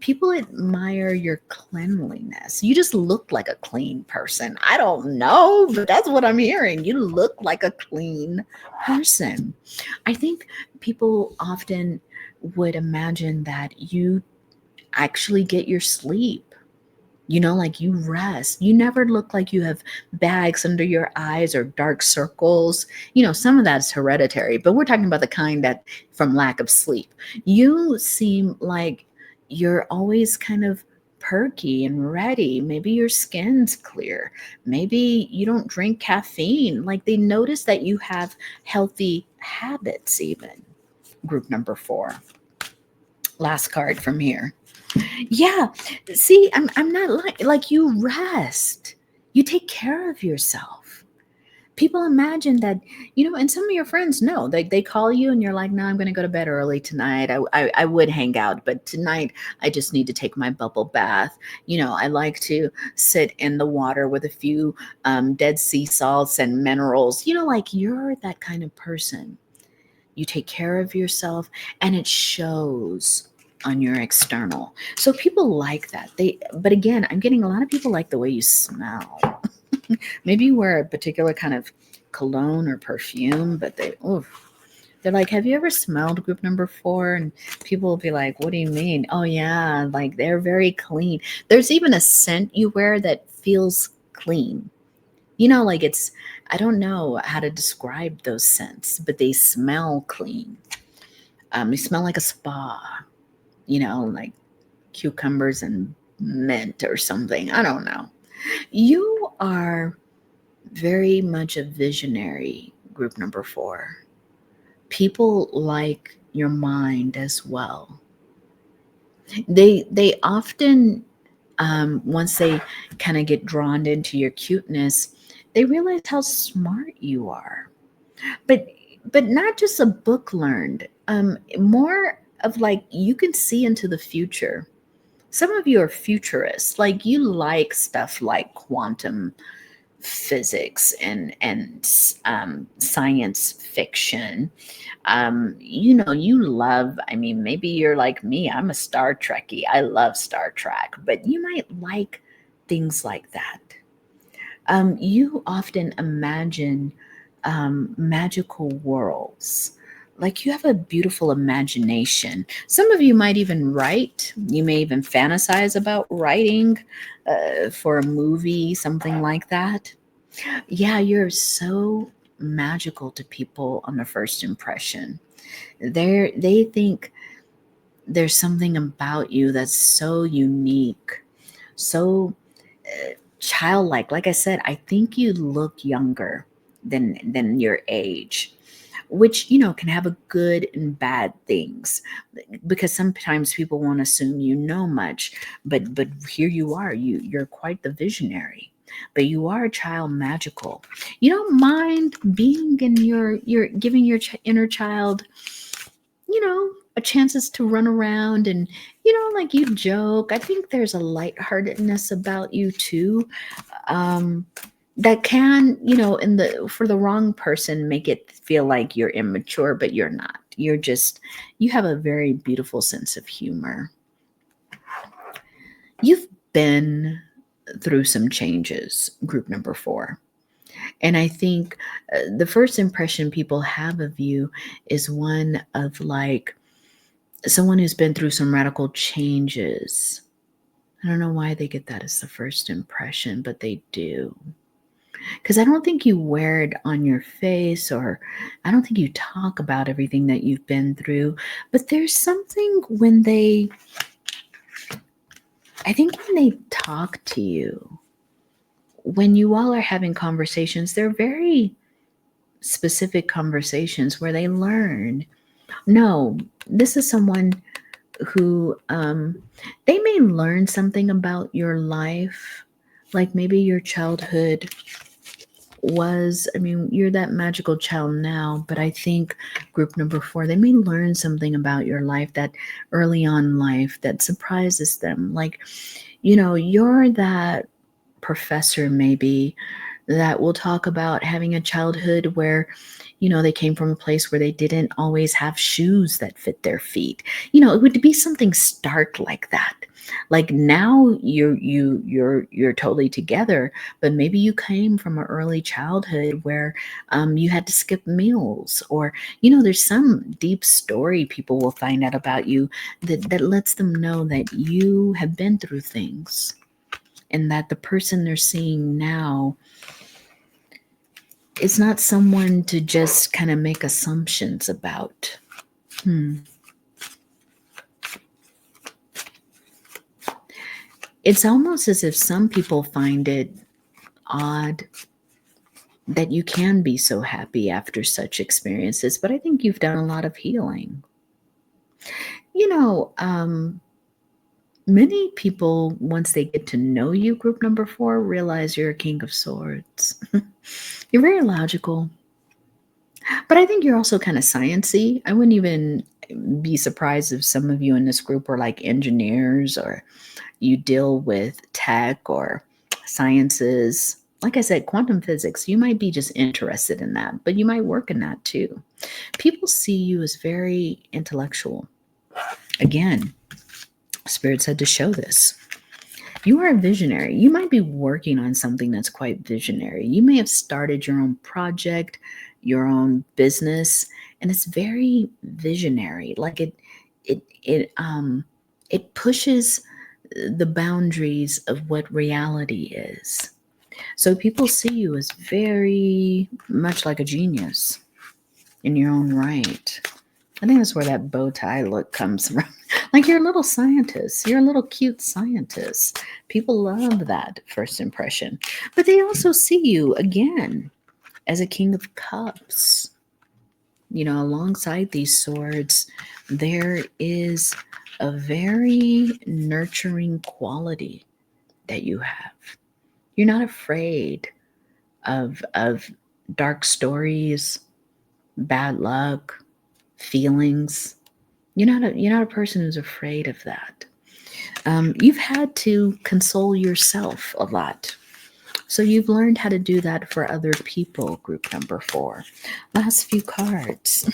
People admire your cleanliness. You just look like a clean person. I don't know, but that's what I'm hearing. You look like a clean person. I think people often would imagine that you actually get your sleep. Like you rest. You never look like you have bags under your eyes or dark circles. Some of that's hereditary, but we're talking about the kind that from lack of sleep. You seem like you're always kind of perky and ready. Maybe your skin's clear. Maybe you don't drink caffeine. Like they notice that you have healthy habits, even. Group number 4. Last card from here. Yeah. See, I'm not like you rest. You take care of yourself. People imagine that, and some of your friends know. They call you and you're like, no, I'm going to go to bed early tonight. I would hang out, but tonight I just need to take my bubble bath. I like to sit in the water with a few dead sea salts and minerals. Like you're that kind of person. You take care of yourself and it shows on your external. So people like that. But again, I'm getting a lot of people like the way you smell. Maybe you wear a particular kind of cologne or perfume, but they're like, have you ever smelled group number 4? And people will be like, what do you mean? Oh yeah, like they're very clean. There's even a scent you wear that feels clean. Like I don't know how to describe those scents, but they smell clean. They smell like a spa, like cucumbers and mint or something. I don't know. You are very much a visionary, group number 4. People like your mind as well. They often, once they kind of get drawn into your cuteness, they realize how smart you are. But not just a book learned. More of like you can see into the future. Some of you are futurists. Like you like stuff like quantum physics and science fiction. You love, maybe you're like me. I'm a Star Trekkie. I love Star Trek, but you might like things like that. You often imagine magical worlds. Like you have a beautiful imagination. Some of you might even write. You may even fantasize about writing for a movie, something like that. Yeah, you're so magical to people on the first impression. They think there's something about you that's so unique, so childlike. Like I said, I think you look younger than your age, which can have a good and bad things, because sometimes people won't assume you know much, but here you are, you're quite the visionary, but you are a child magical. You don't mind being in your giving your inner child a chances to run around, and like you joke. I think there's a lightheartedness about you too, um that can, in the for the wrong person, make it feel like you're immature, but you're not. You have a very beautiful sense of humor. You've been through some changes, group number 4. And I think the first impression people have of you is one of like someone who's been through some radical changes. I don't know why they get that as the first impression, but they do. Because I don't think you wear it on your face, or I don't think you talk about everything that you've been through. But there's something I think when they talk to you, when you all are having conversations, they're very specific conversations where they learn. No, this is someone who they may learn something about your life, like maybe your childhood was, you're that magical child now, but I think group number 4, they may learn something about your life, that early on life, that surprises them. Like, you're that professor maybe that will talk about having a childhood where they came from a place where they didn't always have shoes that fit their feet. It would be something stark like that. Like now you're totally together, but maybe you came from an early childhood where you had to skip meals, or there's some deep story people will find out about you that lets them know that you have been through things. and that the person they're seeing now is not someone to just kind of make assumptions about. It's almost as if some people find it odd that you can be so happy after such experiences, but I think you've done a lot of healing. You know, many people, once they get to know you, group number 4, realize you're a King of Swords. You're very logical, but I think you're also kind of sciencey. I wouldn't even be surprised if some of you in this group were like engineers, or you deal with tech or sciences. Like I said, quantum physics, you might be just interested in that, but you might work in that too. People see you as very intellectual. Again, Spirit said to show this. You are a visionary. You might be working on something that's quite visionary. You may have started your own project, your own business, and it's very visionary. Like it pushes the boundaries of what reality is. So people see you as very much like a genius in your own right. I think that's where that bow tie look comes from. Like, you're a little scientist. You're a little cute scientist. People love that first impression. But they also see you, again, as a King of Cups. You know, alongside these swords, there is a very nurturing quality that you have. You're not afraid of dark stories, bad luck, feelings. You're not a person who's afraid of that. You've had to console yourself a lot. So you've learned how to do that for other people, group number 4. Last few cards.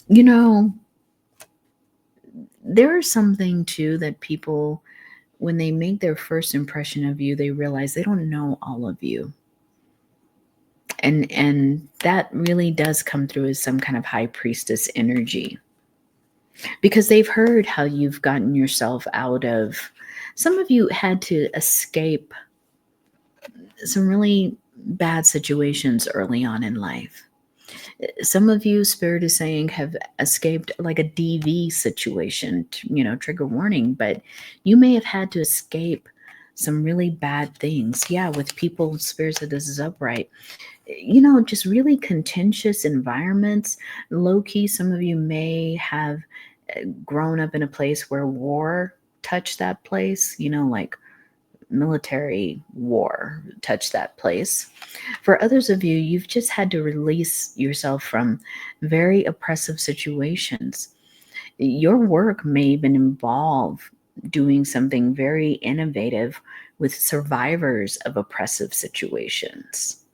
You know, there is something too that people, when they make their first impression of you, they realize they don't know all of you. And that really does come through as some kind of high priestess energy. Because they've heard how you've gotten yourself out of, some of you had to escape some really bad situations early on in life. Some of you, Spirit is saying, have escaped like a DV situation, trigger warning, but you may have had to escape some really bad things. Yeah, with people, Spirit said this is upright. Just really contentious environments. Low key, some of you may have grown up in a place where war touched that place, like military war touched that place. For others of you, you've just had to release yourself from very oppressive situations. Your work may even involve doing something very innovative with survivors of oppressive situations.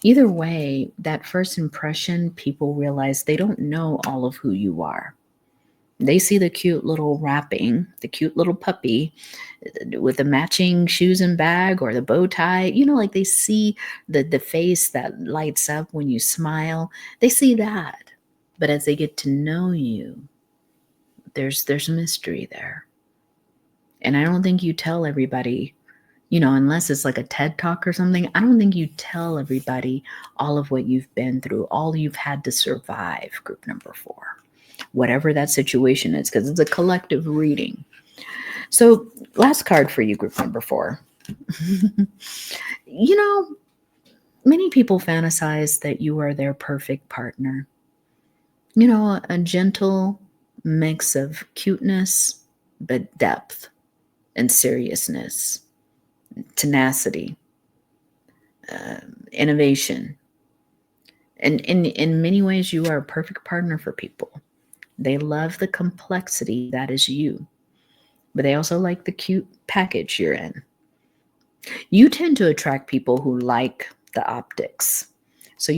Either way, that first impression, people realize they don't know all of who you are. They see the cute little wrapping, the cute little puppy with the matching shoes and bag or the bow tie. Like they see the face that lights up when you smile. They see that. But as they get to know you, there's mystery there. And I don't think you tell everybody, unless it's like a TED Talk or something, I don't think you tell everybody all of what you've been through, all you've had to survive, group number 4. Whatever that situation is, because it's a collective reading. So last card for you, group number 4. Many people fantasize that you are their perfect partner. A gentle mix of cuteness, but depth and seriousness, tenacity, innovation. And in many ways, you are a perfect partner for people. They love the complexity that is you, but they also like the cute package you're in. You tend to attract people who like the optics. So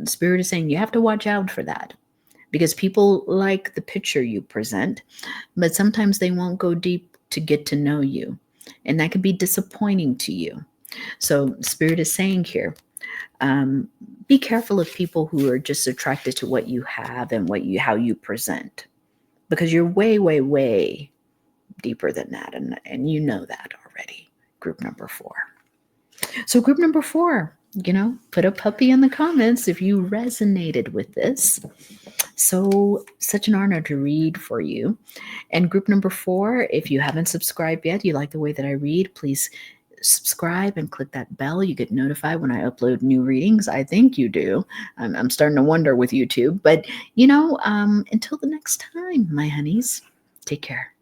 Spirit is saying you have to watch out for that, because people like the picture you present, but sometimes they won't go deep to get to know you. And that could be disappointing to you. So Spirit is saying here, be careful of people who are just attracted to what you have and how you present, because you're way, way, way deeper than that. And you know that already. Group number 4. So group number 4, put a puppy in the comments if you resonated with this. So such an honor to read for you. And group number 4, if you haven't subscribed yet, you like the way that I read, please subscribe and click that bell. You get notified when I upload new readings. I think you do. I'm starting to wonder with YouTube. But, until the next time, my honeys, take care.